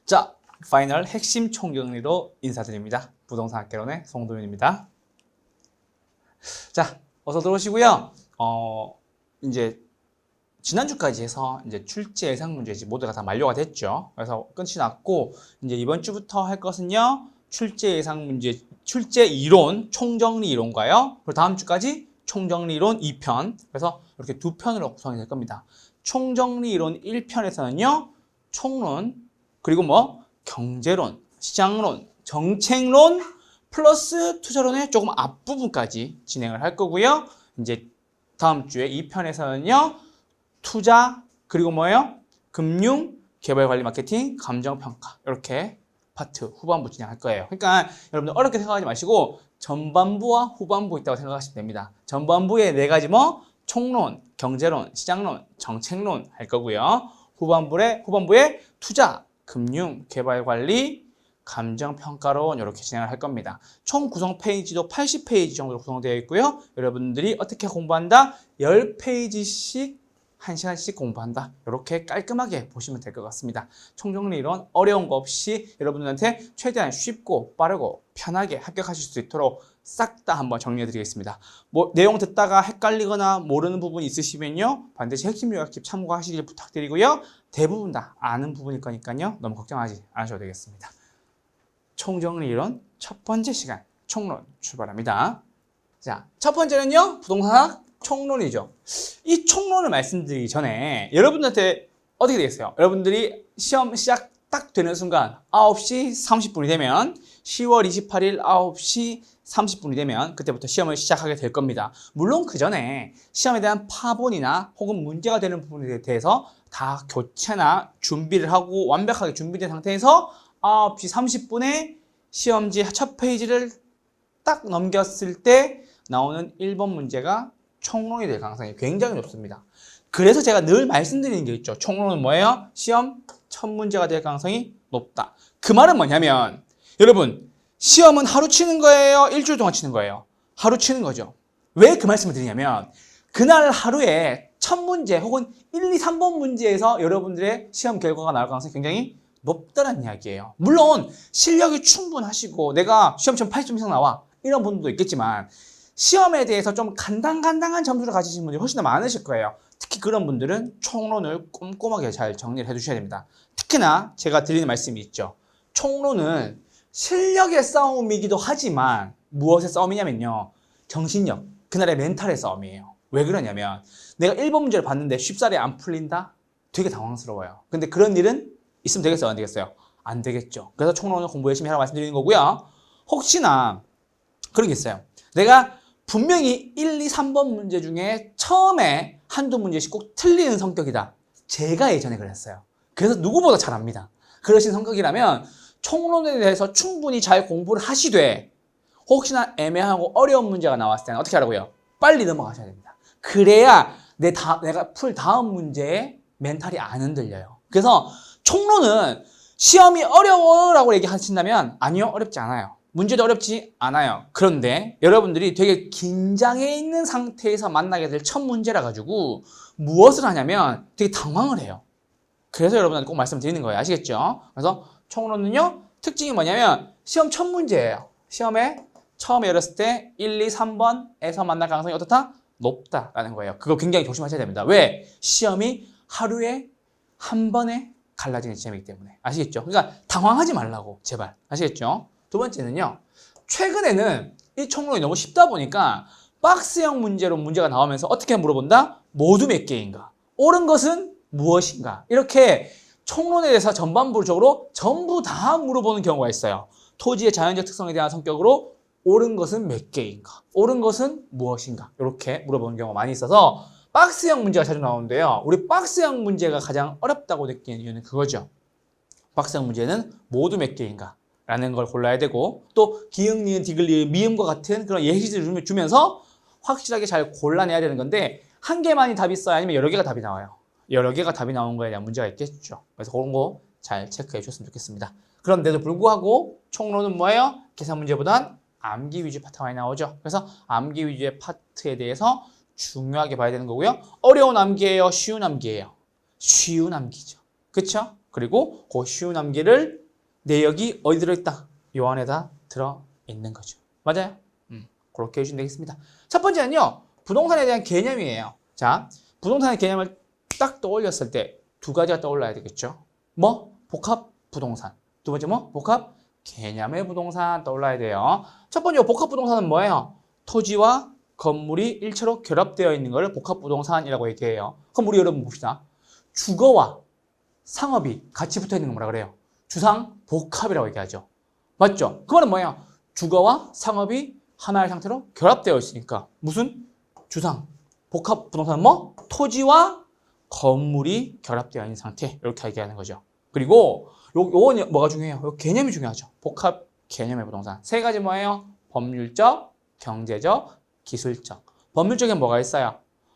자, 파이널 핵심 총정리로 인사드립니다. 부동산 학개론의 송도윤입니다. 자, 어서 들어오시고요. 이제 지난주까지 해서 이제 출제 예상 문제집 모두가 다 만료가 됐죠. 그래서 끝이 났고 이제 이번 주부터 할 것은요. 출제 예상 문제, 출제 이론, 총정리 이론과요. 그리고 다음 주까지 총정리 이론 2편. 그래서 이렇게 두 편으로 구성이 될 겁니다. 총정리 이론 1편에서는요. 총론, 그리고 경제론, 시장론, 정책론 플러스 투자론의 조금 앞부분까지 진행을 할 거고요. 이제 다음 주에 2편에서는요. 투자, 그리고 금융, 개발 관리 마케팅, 감정 평가 이렇게 파트 후반부 진행할 거예요. 그러니까 여러분들 어렵게 생각하지 마시고 전반부와 후반부 있다고 생각하시면 됩니다. 전반부에 네 가지 총론, 경제론, 시장론, 정책론 할 거고요. 후반부에 투자, 금융, 개발 관리, 감정 평가론 이렇게 진행을 할 겁니다. 총 구성 페이지도 80페이지 정도로 구성되어 있고요. 여러분들이 어떻게 공부한다? 10페이지씩 1시간씩 공부한다. 이렇게 깔끔하게 보시면 될 것 같습니다. 총정리 이론 어려운 거 없이 여러분들한테 최대한 쉽고 빠르고 편하게 합격하실 수 있도록 싹 다 한번 정리해 드리겠습니다. 내용 듣다가 헷갈리거나 모르는 부분 있으시면요. 반드시 핵심 요약집 참고하시길 부탁드리고요. 대부분 다 아는 부분일 거니까요. 너무 걱정하지 않으셔도 되겠습니다. 총정리 이론 첫 번째 시간 총론 출발합니다. 자, 첫 번째는요. 부동산학 총론이죠. 이 총론을 말씀드리기 전에 여러분들한테 어떻게 되겠어요? 여러분들이 시험 시작 딱 되는 순간 9시 30분이 되면 10월 28일 9시 30분이 되면 그때부터 시험을 시작하게 될 겁니다. 물론 그 전에 시험에 대한 파본이나 혹은 문제가 되는 부분에 대해서 다 교체나 준비를 하고 완벽하게 준비된 상태에서 9시 30분에 시험지 첫 페이지를 딱 넘겼을 때 나오는 1번 문제가 총론이 될 가능성이 굉장히 높습니다. 그래서 제가 늘 말씀드리는 게 있죠. 총론은 뭐예요? 시험 첫 문제가 될 가능성이 높다. 그 말은 뭐냐면 여러분 시험은 하루 치는 거예요? 일주일 동안 치는 거예요? 하루 치는 거죠. 왜 그 말씀을 드리냐면 그날 하루에 첫 문제 혹은 1, 2, 3번 문제에서 여러분들의 시험 결과가 나올 가능성이 굉장히 높다는 이야기예요. 물론 실력이 충분하시고 내가 시험 80점 이상 나와 이런 분들도 있겠지만 시험에 대해서 좀 간당간당한 점수를 가지신 분들이 훨씬 더 많으실 거예요. 특히 그런 분들은 총론을 꼼꼼하게 잘 정리를 해주셔야 됩니다. 특히나 제가 드리는 말씀이 있죠. 총론은 실력의 싸움이기도 하지만 무엇의 싸움이냐면요. 정신력, 그날의 멘탈의 싸움이에요. 왜 그러냐면 내가 1번 문제를 봤는데 쉽사리 안 풀린다? 되게 당황스러워요. 근데 그런 일은 있으면 되겠어요? 안 되겠어요? 안 되겠죠. 그래서 총론을 공부 열심히 하라고 말씀드리는 거고요. 혹시나 그런 게 있어요. 내가 분명히 1, 2, 3번 문제 중에 처음에 한두 문제씩 꼭 틀리는 성격이다. 제가 예전에 그랬어요. 그래서 누구보다 잘합니다. 그러신 성격이라면 총론에 대해서 충분히 잘 공부를 하시되 혹시나 애매하고 어려운 문제가 나왔을 때는 어떻게 하라고요? 빨리 넘어가셔야 됩니다. 그래야 내가 풀 다음 문제에 멘탈이 안 흔들려요. 그래서 총론은 시험이 어려워라고 얘기하신다면 아니요, 어렵지 않아요. 문제도 어렵지 않아요. 그런데 여러분들이 되게 긴장해 있는 상태에서 만나게 될 첫 문제라 가지고 무엇을 하냐면 되게 당황을 해요. 그래서 여러분한테 꼭 말씀드리는 거예요. 아시겠죠? 그래서 총론은요, 특징이 뭐냐면 시험 첫 문제예요. 시험에 처음에 열었을 때 1, 2, 3번에서 만날 가능성이 어떻다? 높다라는 거예요. 그거 굉장히 조심하셔야 됩니다. 왜? 시험이 하루에 한 번에 갈라지는 시험이기 때문에. 아시겠죠? 그러니까 당황하지 말라고 제발. 아시겠죠? 두 번째는요. 최근에는 이 총론이 너무 쉽다 보니까 박스형 문제로 문제가 나오면서 어떻게 물어본다? 모두 몇 개인가? 옳은 것은 무엇인가? 이렇게 총론에 대해서 전반부적으로 전부 다 물어보는 경우가 있어요. 토지의 자연적 특성에 대한 성격으로 옳은 것은 몇 개인가? 옳은 것은 무엇인가? 이렇게 물어보는 경우가 많이 있어서 박스형 문제가 자주 나오는데요. 우리 박스형 문제가 가장 어렵다고 느끼는 이유는 그거죠. 박스형 문제는 모두 몇 개인가? 라는 걸 골라야 되고 또 기역, 니은, 디귿, 리을, 미음과 같은 그런 예시들을 주면서 확실하게 잘 골라내야 되는 건데 한 개만이 답이 있어요? 아니면 여러 개가 답이 나와요? 여러 개가 답이 나오는 거에 대한 문제가 있겠죠. 그래서 그런 거 잘 체크해 주셨으면 좋겠습니다. 그런데도 불구하고 총론은 뭐예요? 계산 문제보단 암기 위주 파트가 많이 나오죠. 그래서 암기 위주의 파트에 대해서 중요하게 봐야 되는 거고요. 어려운 암기예요? 쉬운 암기예요? 쉬운 암기죠. 그쵸? 그리고 그 쉬운 암기를 내역이 어디 들어있다? 요 안에다 들어있는 거죠. 맞아요? 그렇게 해주시면 되겠습니다. 첫 번째는요, 부동산에 대한 개념이에요. 자, 부동산의 개념을 딱 떠올렸을 때 두 가지가 떠올라야 되겠죠. 뭐? 복합 부동산. 두 번째 뭐? 복합 개념의 부동산 떠올라야 돼요. 첫 번째 복합 부동산은 뭐예요? 토지와 건물이 일체로 결합되어 있는 것을 복합 부동산이라고 얘기해요. 그럼 우리 여러분 봅시다. 주거와 상업이 같이 붙어 있는 거 뭐라 그래요? 주상 복합이라고 얘기하죠. 맞죠? 그 말은 뭐예요? 주거와 상업이 하나의 상태로 결합되어 있으니까 무슨 주상 복합 부동산은 뭐? 토지와 건물이 결합되어 있는 상태 이렇게 얘기하는 거죠. 그리고 요건 뭐가 중요해요? 요 개념이 중요하죠. 복합 개념의 부동산 세 가지 뭐예요? 법률적, 경제적, 기술적. 법률적인 뭐가 있어요?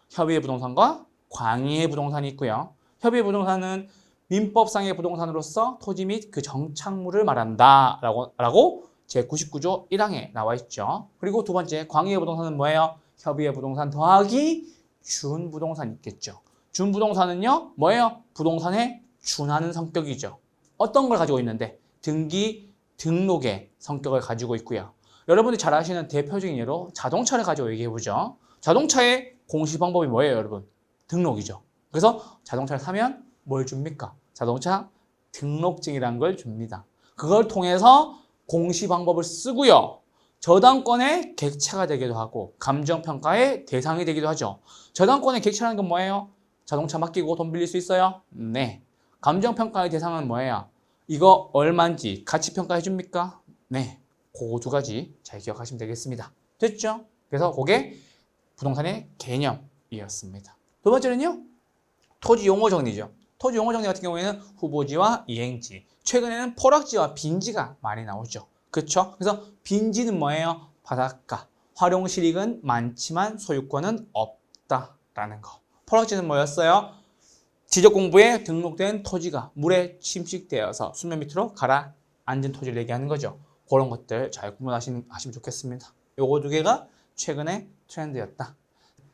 협의의 부동산과 광의의 부동산이 있고요. 협의의 부동산은 민법상의 부동산으로서 토지 및 그 정착물을 말한다 라고 제99조 1항에 나와 있죠. 그리고 두 번째 광의의 부동산은 뭐예요? 협의의 부동산 더하기 준부동산이 있겠죠. 준부동산은요 뭐예요? 부동산에 준하는 성격이죠. 어떤 걸 가지고 있는데 등기, 등록의 성격을 가지고 있고요. 여러분들이 잘 아시는 대표적인 예로 자동차를 가지고 얘기해보죠. 자동차의 공시 방법이 뭐예요, 여러분? 등록이죠. 그래서 자동차를 사면 뭘 줍니까? 자동차 등록증이라는 걸 줍니다. 그걸 통해서 공시 방법을 쓰고요. 저당권의 객체가 되기도 하고 감정평가의 대상이 되기도 하죠. 저당권의 객체라는 건 뭐예요? 자동차 맡기고 돈 빌릴 수 있어요? 네. 감정평가의 대상은 뭐예요? 이거 얼마인지 가치 평가해 줍니까? 네. 그 두 가지 잘 기억하시면 되겠습니다. 됐죠? 그래서 그게 부동산의 개념이었습니다. 두 번째는요. 토지 용어 정리죠. 토지 용어 정리 같은 경우에는 후보지와 이행지. 최근에는 포락지와 빈지가 많이 나오죠. 그렇죠? 그래서 빈지는 뭐예요? 바닷가. 활용 실익은 많지만 소유권은 없다라는 거. 포락지는 뭐였어요? 지적 공부에 등록된 토지가 물에 침식되어서 수면 밑으로 가라앉은 토지를 얘기하는 거죠. 그런 것들 잘 구분하시면 좋겠습니다. 요거 두 개가 최근의 트렌드였다.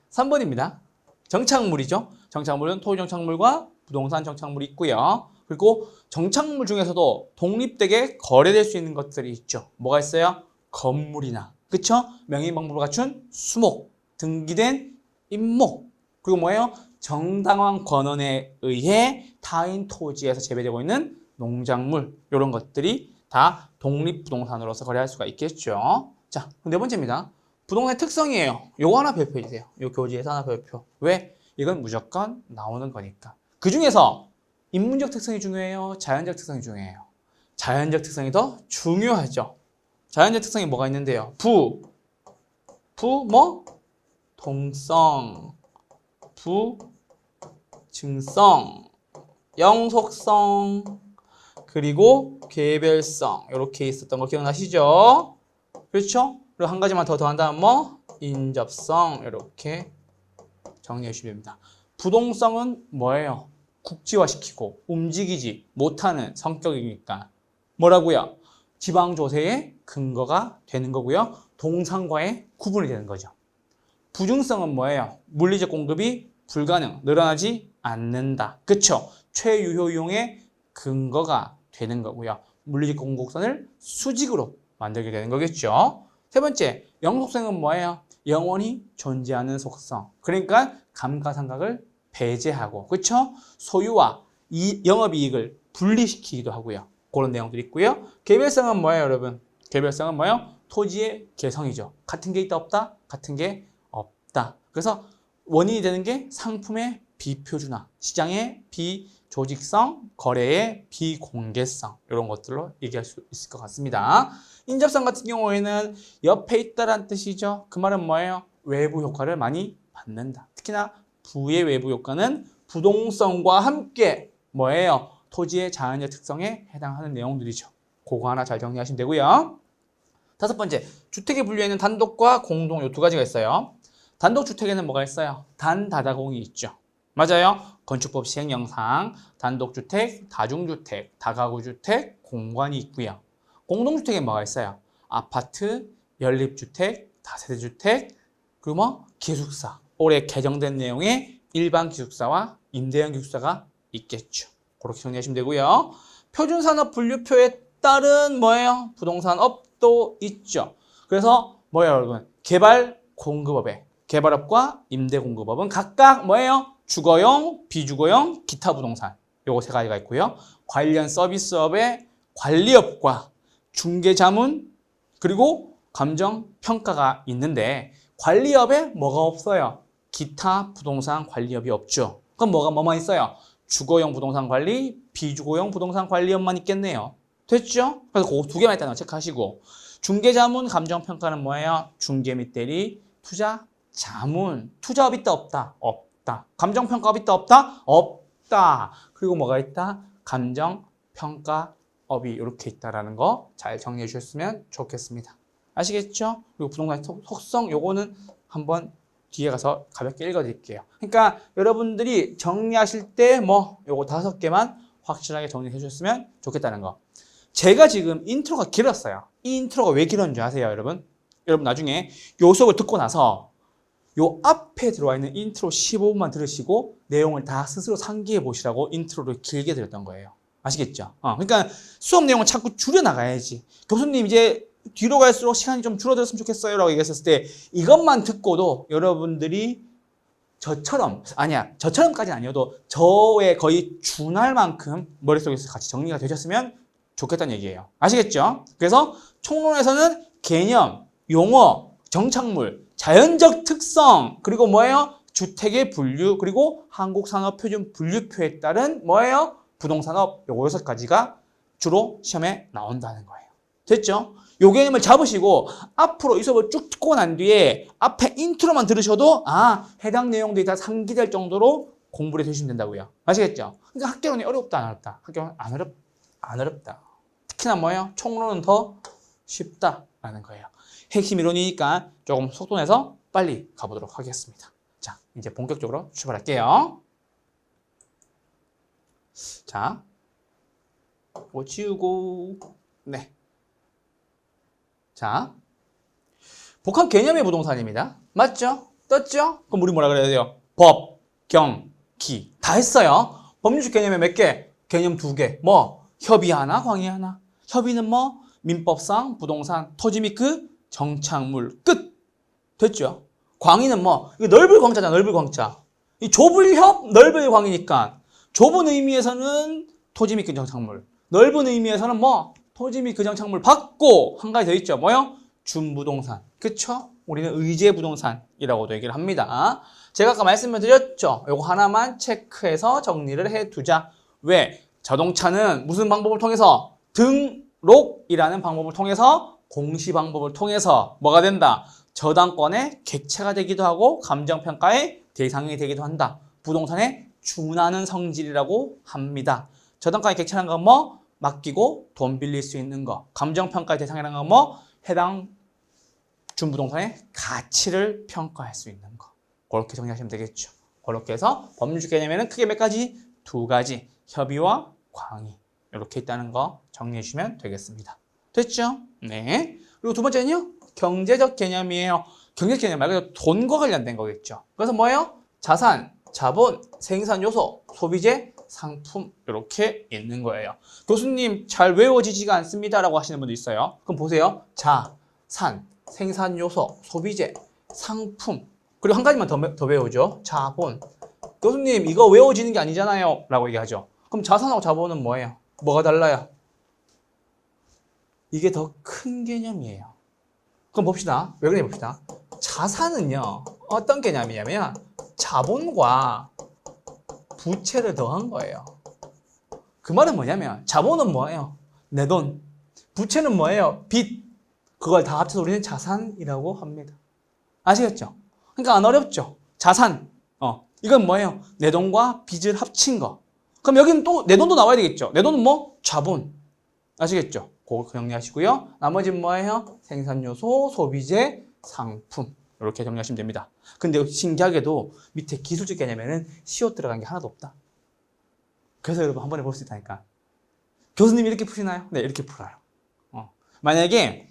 3번입니다. 정착물이죠. 정착물은 토지 정착물과 부동산 정착물이 있고요. 그리고 정착물 중에서도 독립되게 거래될 수 있는 것들이 있죠. 뭐가 있어요? 건물이나, 그쵸? 명의방법을 갖춘 수목, 등기된 임목, 그리고 뭐예요? 정당한 권한에 의해 타인 토지에서 재배되고 있는 농작물, 이런 것들이 다 독립부동산으로서 거래할 수가 있겠죠. 자, 네 번째입니다. 부동산의 특성이에요. 요거 하나 발표해 주세요. 요 교재에서 하나 발표. 왜? 이건 무조건 나오는 거니까. 그 중에서 인문적 특성이 중요해요? 자연적 특성이 중요해요? 자연적 특성이 더 중요하죠. 자연적 특성이 뭐가 있는데요? 뭐? 동성, 증성, 영속성, 그리고 개별성 이렇게 있었던 거 기억나시죠? 그렇죠? 그리고 한 가지만 더 더한다면 뭐? 인접성 이렇게 정리해 주시면 됩니다. 부동성은 뭐예요? 국지화시키고 움직이지 못하는 성격이니까 뭐라고요? 지방조세의 근거가 되는 거고요. 동산과의 구분이 되는 거죠. 부증성은 뭐예요? 물리적 공급이 불가능, 늘어나지 않는다. 그쵸? 최유효이용의 근거가 되는 거고요. 물리적 공급선을 수직으로 만들게 되는 거겠죠. 세 번째, 영속성은 뭐예요? 영원히 존재하는 속성. 그러니까 감가상각을 배제하고, 그쵸? 소유와 영업이익을 분리시키기도 하고요. 그런 내용들이 있고요. 개별성은 뭐예요, 여러분? 개별성은 뭐예요? 토지의 개성이죠. 같은 게 있다, 없다? 같은 게 없다. 그래서 원인이 되는 게 상품의 비표준화, 시장의 비조직성, 거래의 비공개성 이런 것들로 얘기할 수 있을 것 같습니다. 인접성 같은 경우에는 옆에 있다란 뜻이죠. 그 말은 뭐예요? 외부 효과를 많이 받는다. 특히나 부의 외부 효과는 부동성과 함께 뭐예요? 토지의 자연적 특성에 해당하는 내용들이죠. 그거 하나 잘 정리하시면 되고요. 다섯 번째, 주택에 분류해있는 단독과 공동 이 두 가지가 있어요. 단독주택에는 뭐가 있어요? 단다다공이 있죠. 맞아요. 건축법 시행령상 단독주택, 다중주택, 다가구주택, 공관이 있고요. 공동주택에 뭐가 있어요? 아파트, 연립주택, 다세대주택, 그리고 뭐 기숙사. 올해 개정된 내용의 일반 기숙사와 임대형 기숙사가 있겠죠. 그렇게 정리하시면 되고요. 표준산업 분류표에 따른 뭐예요? 부동산업도 있죠. 그래서 뭐예요, 여러분? 개발 공급업에 개발업과 임대공급업은 각각 뭐예요? 주거용, 비주거용, 기타 부동산 요거 세 가지가 있고요. 관련 서비스업의 관리업과 중개자문 그리고 감정평가가 있는데 관리업에 뭐가 없어요? 기타 부동산 관리업이 없죠. 그럼 뭐만 있어요? 주거용 부동산 관리, 비주거용 부동산 관리업만 있겠네요. 됐죠? 그래서 그 두 개만 일단 체크하시고 중개자문 감정평가는 뭐예요? 중개 및 대리, 투자, 자문, 투자업 있다 없다? 없다. 감정평가업 있다 없다? 없다. 그리고 뭐가 있다? 감정평가업이 이렇게 있다라는 거 잘 정리해 주셨으면 좋겠습니다. 아시겠죠? 그리고 부동산 속성 요거는 한번 뒤에 가서 가볍게 읽어 드릴게요. 그러니까 여러분들이 정리하실 때 뭐 요거 5개만 확실하게 정리해 주셨으면 좋겠다는 거. 제가 지금 인트로가 길었어요. 이 인트로가 왜 길었는지 아세요, 여러분? 여러분 나중에 요 수업을 듣고 나서 요 앞에 들어와 있는 인트로 15분만 들으시고 내용을 다 스스로 상기해 보시라고 인트로를 길게 드렸던 거예요. 아시겠죠? 그러니까 수업 내용을 자꾸 줄여나가야지. 교수님 이제 뒤로 갈수록 시간이 좀 줄어들었으면 좋겠어요 라고 얘기했을 때 이것만 듣고도 여러분들이 저처럼까지는 아니어도 저에 거의 준할 만큼 머릿속에서 같이 정리가 되셨으면 좋겠다는 얘기예요. 아시겠죠? 그래서 총론에서는 개념, 용어, 정착물, 자연적 특성, 그리고 뭐예요? 주택의 분류, 그리고 한국산업표준 분류표에 따른 뭐예요? 부동산업, 요거 6가지가 주로 시험에 나온다는 거예요. 됐죠? 요 개념을 잡으시고 앞으로 이 수업을 쭉 듣고 난 뒤에 앞에 인트로만 들으셔도 해당 내용들이 다 상기될 정도로 공부를 해주시면 된다고요. 아시겠죠? 그러니까 학개론이 어렵다 안 어렵다? 학개론은 안 어렵다. 특히나 뭐예요? 총론은 더 쉽다라는 거예요. 핵심 이론이니까 조금 속도 내서 빨리 가보도록 하겠습니다. 자, 이제 본격적으로 출발할게요. 자, 이거 지우고 네. 자, 복합 개념의 부동산입니다. 맞죠? 떴죠? 그럼 우리 뭐라 그래야 돼요? 법, 경, 기. 다 했어요. 법률적 개념에 몇 개? 개념 2개. 뭐? 협의 하나, 광의 하나. 협의는 뭐? 민법상, 부동산, 토지 및 그 정착물. 끝! 됐죠? 광의는 뭐? 이거 넓을 광자잖아, 넓을 광자. 이 좁을 협, 넓을 광이니까. 좁은 의미에서는 토지 및 그 정착물. 넓은 의미에서는 뭐? 토지 및 그 정착물 받고 한 가지 더 있죠. 뭐요? 준부동산. 그쵸? 우리는 의제부동산이라고도 얘기를 합니다. 제가 아까 말씀드렸죠. 요거 하나만 체크해서 정리를 해두자. 왜? 자동차는 무슨 방법을 통해서? 등록이라는 방법을 통해서 공시 방법을 통해서 뭐가 된다? 저당권의 객체가 되기도 하고 감정평가의 대상이 되기도 한다. 부동산에 준하는 성질이라고 합니다. 저당권의 객체라는 건 뭐? 맡기고 돈 빌릴 수 있는 거. 감정평가의 대상이라는 건 뭐? 해당 준부동산의 가치를 평가할 수 있는 거. 그렇게 정리하시면 되겠죠. 그렇게 해서 법률적 개념에는 크게 몇 가지? 2가지. 협의와 광의. 이렇게 있다는 거 정리해 주시면 되겠습니다. 됐죠? 네. 그리고 두 번째는요. 경제적 개념이에요. 경제적 개념 말 그대로 돈과 관련된 거겠죠. 그래서 뭐예요? 자산, 자본, 생산 요소, 소비재, 상품 이렇게 있는 거예요. 교수님 잘 외워지지가 않습니다 라고 하시는 분도 있어요. 그럼 보세요. 자산, 생산 요소, 소비재, 상품 그리고 한 가지만 더 외우죠. 자본. 교수님 이거 외워지는 게 아니잖아요 라고 얘기하죠. 그럼 자산하고 자본은 뭐예요? 뭐가 달라요? 이게 더 큰 개념이에요. 그럼 봅시다. 왜 그래 봅시다. 자산은요 어떤 개념이냐면 자본과 부채를 더한 거예요. 그 말은 뭐냐면 자본은 뭐예요? 내 돈. 부채는 뭐예요? 빚. 그걸 다 합쳐서 우리는 자산이라고 합니다. 아시겠죠? 그러니까 안 어렵죠? 자산. 이건 뭐예요? 내 돈과 빚을 합친 거. 그럼 여기는 또 내 돈도 나와야 되겠죠? 내 돈은 뭐? 자본. 아시겠죠? 그거 정리하시고요. 나머지는 뭐예요? 생산요소, 소비재, 상품. 이렇게 정리하시면 됩니다. 근데 신기하게도 밑에 기술적 개념에는 시옷 들어간 게 하나도 없다. 그래서 여러분 한 번에 볼 수 있다니까. 교수님이 이렇게 푸시나요? 네, 이렇게 풀어요. 만약에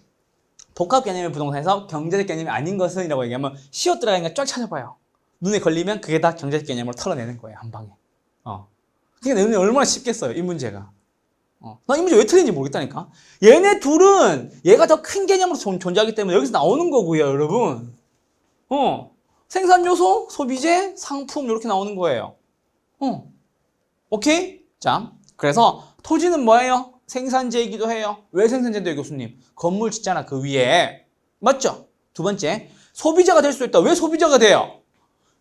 복합 개념의 부동산에서 경제적 개념이 아닌 것은 이라고 얘기하면 시옷 들어간 거 쫙 찾아봐요. 눈에 걸리면 그게 다 경제적 개념으로 털어내는 거예요. 한 방에. 그러니까 너네 얼마나 쉽겠어요, 이 문제가. 나 이 문제 왜 틀린지 모르겠다니까. 얘네 둘은 얘가 더 큰 개념으로 존재하기 때문에 여기서 나오는 거고요, 여러분. 생산 요소, 소비재, 상품 이렇게 나오는 거예요. 오케이? 자, 그래서 토지는 뭐예요? 생산재이기도 해요. 왜 생산재인데요, 교수님? 건물 짓잖아, 그 위에. 맞죠? 두 번째, 소비자가 될 수 있다. 왜 소비자가 돼요?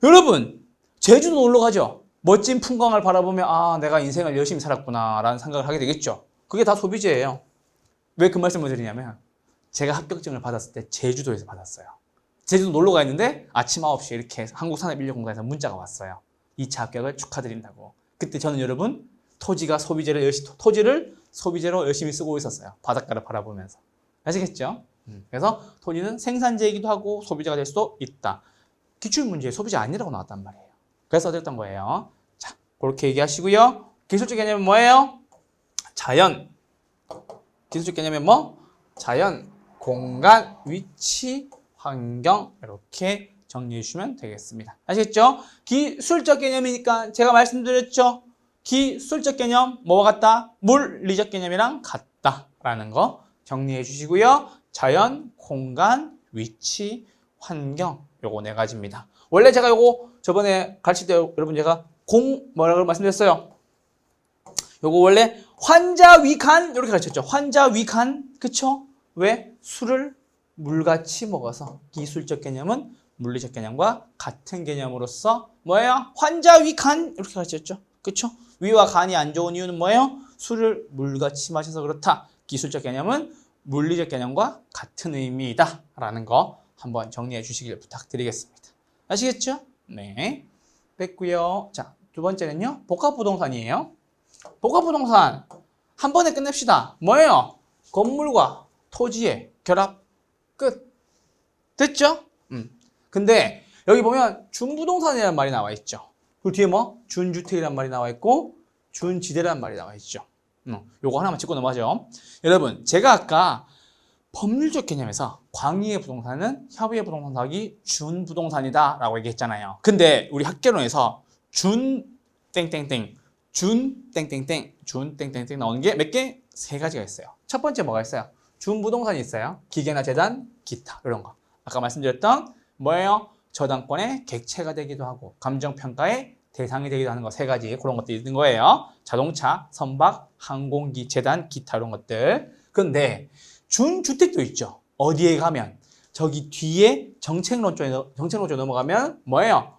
여러분, 제주도 놀러 가죠? 멋진 풍광을 바라보며 아, 내가 인생을 열심히 살았구나 라는 생각을 하게 되겠죠. 그게 다 소비재예요. 왜 그 말씀을 드리냐면 제가 합격증을 받았을 때 제주도에서 받았어요. 제주도 놀러 가 있는데 아침 9시에 이렇게 한국산업인력공단에서 문자가 왔어요. 2차 합격을 축하드린다고. 그때 저는 여러분 토지를 소비재로 열심히 쓰고 있었어요. 바닷가를 바라보면서. 아시겠죠? 그래서 토지는 생산재이기도 하고 소비재가 될 수도 있다. 기출문제에 소비재 아니라고 나왔단 말이에요. 그래서 어땠던 거예요? 자, 그렇게 얘기하시고요. 기술적 개념은 뭐예요? 자연. 기술적 개념은 뭐? 자연, 공간, 위치, 환경 이렇게 정리해 주시면 되겠습니다. 아시겠죠? 기술적 개념이니까 제가 말씀드렸죠? 기술적 개념 뭐와 같다? 물리적 개념이랑 같다라는 거 정리해 주시고요. 자연, 공간, 위치, 환경 요거 네 가지입니다. 원래 제가 요거 저번에 가르칠 때 여러분 제가 뭐라고 말씀드렸어요? 요거 원래 환자위간 이렇게 가르쳤죠. 환자위간 그쵸? 왜? 술을 물같이 먹어서 기술적 개념은 물리적 개념과 같은 개념으로서 뭐예요? 환자위간 이렇게 가르쳤죠. 그쵸? 위와 간이 안 좋은 이유는 뭐예요? 술을 물같이 마셔서 그렇다. 기술적 개념은 물리적 개념과 같은 의미이다 라는 거 한번 정리해 주시길 부탁드리겠습니다. 아시겠죠? 네. 됐고요. 자, 두 번째는요. 복합부동산이에요. 복합부동산 한 번에 끝냅시다. 뭐예요? 건물과 토지의 결합 끝. 됐죠? 근데 여기 보면 준부동산이라는 말이 나와 있죠. 그리고 뒤에 뭐? 준주택이라는 말이 나와 있고 준지대라는 말이 나와 있죠. 요거 하나만 짚고 넘어가죠. 여러분, 제가 아까 법률적 개념에서 광의의 부동산은 협의의 부동산 더하기 준부동산이다 라고 얘기했잖아요. 근데 우리 학개론에서 준 땡땡땡 준 땡땡땡 준 땡땡땡 나오는 게 몇 개? 세 가지가 있어요. 첫 번째 뭐가 있어요? 준부동산이 있어요. 기계나 재단, 기타 이런 거. 아까 말씀드렸던 뭐예요? 저당권의 객체가 되기도 하고 감정평가의 대상이 되기도 하는 거 세 가지 그런 것들이 있는 거예요. 자동차, 선박, 항공기, 재단, 기타 이런 것들. 근데 준주택도 있죠. 어디에 가면 저기 뒤에 정책론 쪽에 넘어가면 뭐예요?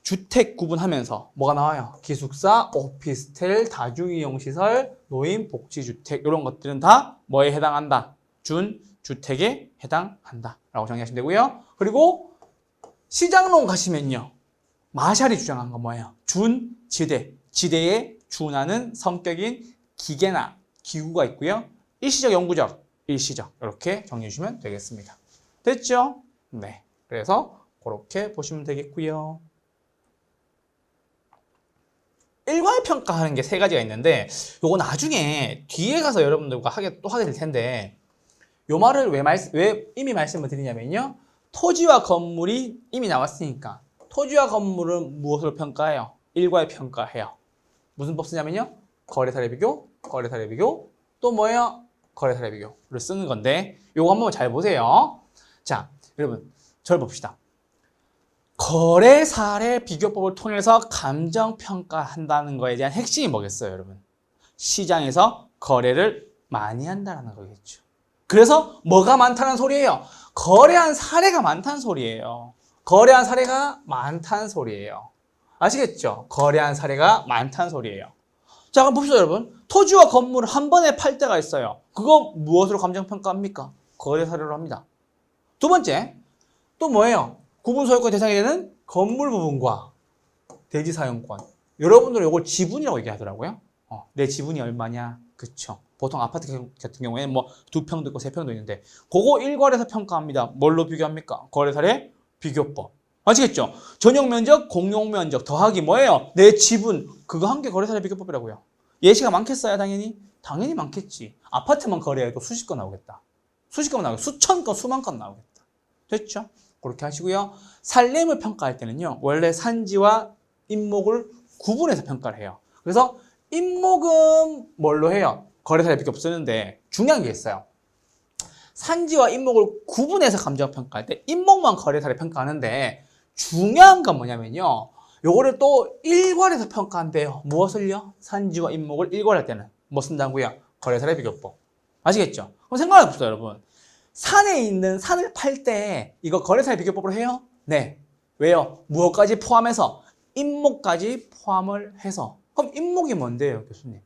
주택 구분하면서 뭐가 나와요? 기숙사, 오피스텔, 다중이용시설, 노인, 복지주택 이런 것들은 다 뭐에 해당한다? 준주택에 해당한다 라고 정리하시면 되고요. 그리고 시장론 가시면요. 마샬이 주장한 건 뭐예요? 준지대, 지대에 준하는 성격인 기계나 기구가 있고요. 일시적, 영구적, 일시적 이렇게 정리해 주시면 되겠습니다. 됐죠? 네. 그래서 그렇게 보시면 되겠고요. 일괄 평가하는 게 세 가지가 있는데 요거 나중에 뒤에 가서 여러분들과 하게 될 텐데 요 말을 왜 이미 말씀을 드리냐면요. 토지와 건물이 이미 나왔으니까 토지와 건물은 무엇으로 평가해요? 일괄 평가해요. 무슨 법 쓰냐면요. 거래사례 비교, 거래사례 비교, 또 뭐예요? 거래사례 비교를 쓰는 건데 요거 한번 잘 보세요. 자, 여러분 저를 봅시다. 거래사례 비교법을 통해서 감정평가한다는 거에 대한 핵심이 뭐겠어요, 여러분? 시장에서 거래를 많이 한다는 거겠죠. 그래서 뭐가 많다는 소리예요? 거래한 사례가 많다는 소리예요. 거래한 사례가 많다는 소리예요. 아시겠죠? 거래한 사례가 많다는 소리예요. 자, 그럼 봅시다, 여러분. 토지와 건물을 한 번에 팔 때가 있어요. 그거 무엇으로 감정평가합니까? 거래 사례로 합니다. 두 번째, 또 뭐예요? 구분소유권 대상이 되는 건물 부분과 대지 사용권. 여러분들은 이걸 지분이라고 얘기하더라고요. 내 지분이 얼마냐? 그쵸. 보통 아파트 같은 경우에는 뭐 2평도 있고 3평도 있는데 그거 일괄해서 평가합니다. 뭘로 비교합니까? 거래사례 비교법. 아시겠죠? 전용 면적, 공용 면적 더하기 뭐예요? 내 지분. 그거 한 개 거래사례 비교법이라고요. 예시가 많겠어요, 당연히? 당연히 많겠지. 아파트만 거래해도 수십 건 나오겠다. 수십 건 나오겠다. 수천 건, 수만 건 나오겠다. 됐죠? 그렇게 하시고요. 살림을 평가할 때는요. 원래 산지와 임목을 구분해서 평가를 해요. 그래서 임목은 뭘로 해요? 거래사례비교법 쓰는데 중요한 게 있어요. 산지와 임목을 구분해서 감정평가할 때 임목만 거래사례 평가하는데 중요한 건 뭐냐면요. 요거를 또 일괄해서 평가한대요. 무엇을요? 산지와 임목을 일괄할 때는 뭐 쓴다고요? 거래사례비교법. 아시겠죠? 그럼 생각해보세요, 여러분. 산에 있는 산을 팔 때 이거 거래사례비교법으로 해요? 네. 왜요? 무엇까지 포함해서? 임목까지 포함을 해서. 그럼 임목이 뭔데요, 교수님?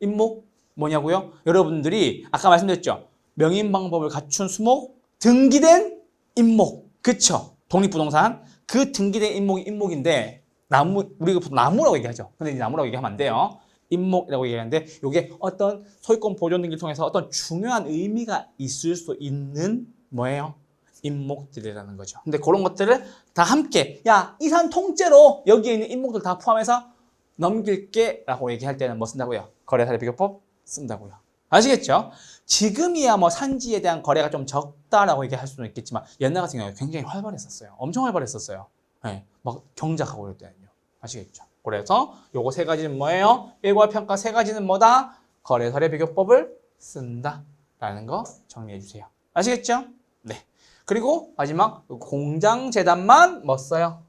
임목 뭐냐고요? 여러분들이 아까 말씀드렸죠? 명인방법을 갖춘 수목, 등기된 임목. 그쵸? 독립부동산. 그 등기된 임목이 임목인데 나무, 우리가 보통 나무라고 얘기하죠. 근데 이 나무라고 얘기하면 안 돼요. 임목이라고 얘기하는데 이게 어떤 소유권 보존 등기를 통해서 어떤 중요한 의미가 있을 수 있는 뭐예요? 임목들이라는 거죠. 근데 그런 것들을 다 함께 야, 이 산 통째로 여기에 있는 임목들 다 포함해서 넘길게 라고 얘기할 때는 뭐 쓴다고요? 거래사례비교법 쓴다고요. 아시겠죠? 지금이야 뭐 산지에 대한 거래가 좀 적다라고 얘기할 수는 있겠지만 옛날 같은 경우에 굉장히 활발했었어요. 엄청 활발했었어요. 네, 막 경작하고 그럴 때는요. 아시겠죠? 그래서 요거 세 가지는 뭐예요? 일괄평가 세 가지는 뭐다? 거래사례비교법을 쓴다라는 거 정리해 주세요. 아시겠죠? 네. 그리고 마지막 공장재단만 뭐 써요?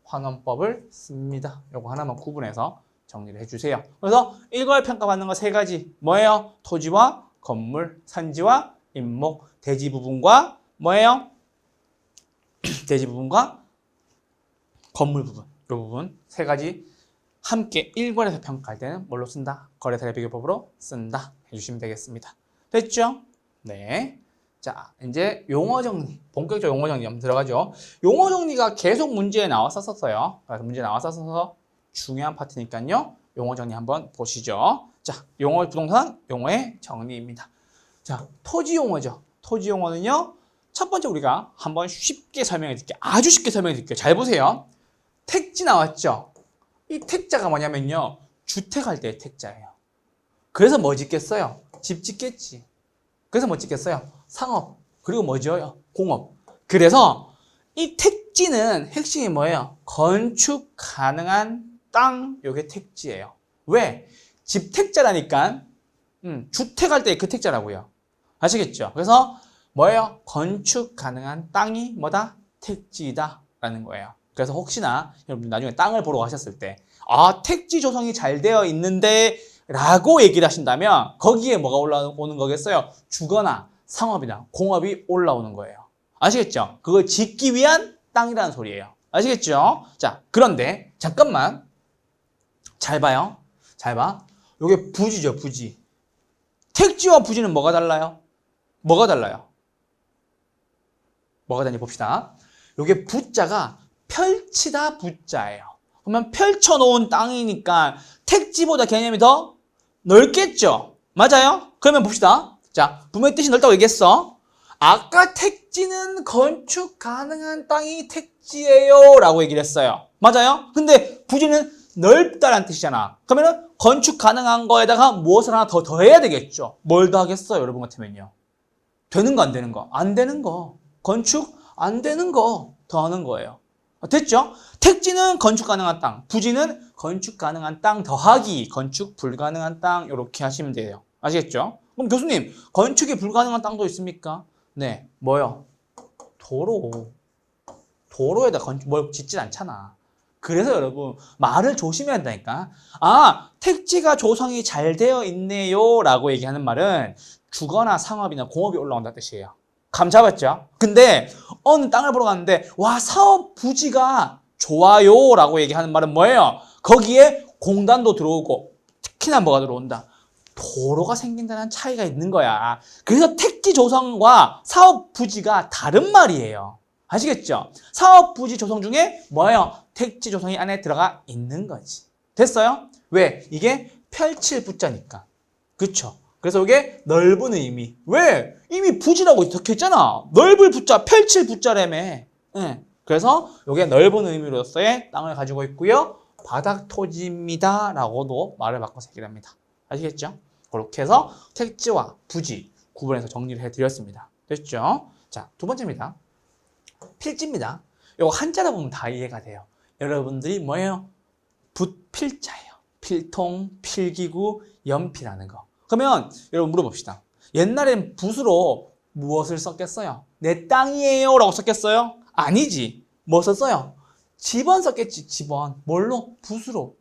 수익환원법을 씁니다. 요거 하나만 구분해서 정리를 해주세요. 그래서 일괄평가받는 거 세 가지 뭐예요? 토지와 건물, 산지와 임목, 대지 부분과 뭐예요? 대지 부분과 건물 부분, 이 부분 세 가지 함께 일괄해서 평가할 때는 뭘로 쓴다? 거래사례비교법으로 쓴다 해주시면 되겠습니다. 됐죠? 네. 자, 이제 용어 정리, 본격적 용어 정리 한번 들어가죠. 용어 정리가 계속 문제에 나왔었어요. 그래서 문제에 나왔었어서 중요한 파트니까요. 용어 정리 한번 보시죠. 자, 용어 부동산 용어의 정리입니다. 자, 토지 용어죠. 토지 용어는요. 첫 번째 우리가 한번 쉽게 설명해 드릴게요. 아주 쉽게 설명해 드릴게요. 잘 보세요. 택지 나왔죠. 이 택자가 뭐냐면요. 주택할 때의 택자예요. 그래서 뭐 짓겠어요? 집 짓겠지. 그래서 뭐 짓겠어요? 상업. 그리고 뭐죠? 공업. 그래서 이 택지는 핵심이 뭐예요? 건축 가능한 땅, 요게 택지예요. 왜? 집택자라니까 주택할 때 그 택자라고요. 아시겠죠? 그래서 뭐예요? 건축 가능한 땅이 뭐다? 택지다 라는 거예요. 그래서 혹시나 여러분 나중에 땅을 보러 가셨을 때 아, 택지 조성이 잘 되어 있는데 라고 얘기를 하신다면 거기에 뭐가 올라오는 거겠어요? 주거나 상업이나 공업이 올라오는 거예요. 아시겠죠? 그걸 짓기 위한 땅이라는 소리예요. 아시겠죠? 자, 그런데 잠깐만 잘 봐요. 잘 봐. 요게 부지죠, 부지. 택지와 부지는 뭐가 달라요? 뭐가 달라요? 뭐가 다른지 봅시다. 요게 부자가 펼치다 부자예요. 그러면 펼쳐놓은 땅이니까 택지보다 개념이 더 넓겠죠? 맞아요? 그러면 봅시다. 자, 분명히 뜻이 넓다고 얘기했어. 아까 택지는 건축 가능한 땅이 택지예요 라고 얘기를 했어요. 맞아요? 근데 부지는 넓다라는 뜻이잖아. 그러면 건축 가능한 거에다가 무엇을 하나 더 더해야 되겠죠. 뭘 더하겠어요, 여러분 같으면요? 되는 거 안 되는 거? 안 되는 거. 건축 안 되는 거 더하는 거예요. 됐죠? 택지는 건축 가능한 땅, 부지는 건축 가능한 땅 더하기 건축 불가능한 땅 이렇게 하시면 돼요. 아시겠죠? 그럼 교수님, 건축이 불가능한 땅도 있습니까? 네, 뭐요? 도로. 도로에다 건축 뭘 짓질 않잖아. 그래서 여러분 말을 조심해야 한다니까. 아, 택지가 조성이 잘 되어 있네요 라고 얘기하는 말은 주거나 상업이나 공업이 올라온다는 뜻이에요. 감 잡았죠? 근데 어느 땅을 보러 갔는데 와, 사업 부지가 좋아요 라고 얘기하는 말은 뭐예요? 거기에 공단도 들어오고 특히나 뭐가 들어온다? 도로가 생긴다는 차이가 있는 거야. 그래서 택지 조성과 사업 부지가 다른 말이에요. 아시겠죠? 사업 부지 조성 중에 뭐예요? 택지 조성이 안에 들어가 있는 거지. 됐어요? 왜? 이게 펼칠 부자니까. 그쵸? 그래서 이게 넓은 의미. 왜? 이미 부지라고 적혀있잖아. 넓을 부자, 펼칠 부자라며. 네. 그래서 이게 넓은 의미로서의 땅을 가지고 있고요. 바닥 토지입니다. 라고도 말을 바꿔서 얘기를 합니다. 아시겠죠? 그렇게 해서 택지와 부지 구분해서 정리를 해드렸습니다. 됐죠? 자, 두 번째입니다. 필지입니다. 이거 한자로 보면 다 이해가 돼요. 여러분들이 뭐예요? 붓필자예요. 필통, 필기구, 연필하는 거. 그러면 여러분 물어봅시다. 옛날엔 붓으로 무엇을 썼겠어요? 내 땅이에요 라고 썼겠어요? 아니지. 뭐 썼어요? 집원 썼겠지. 집원. 뭘로? 붓으로.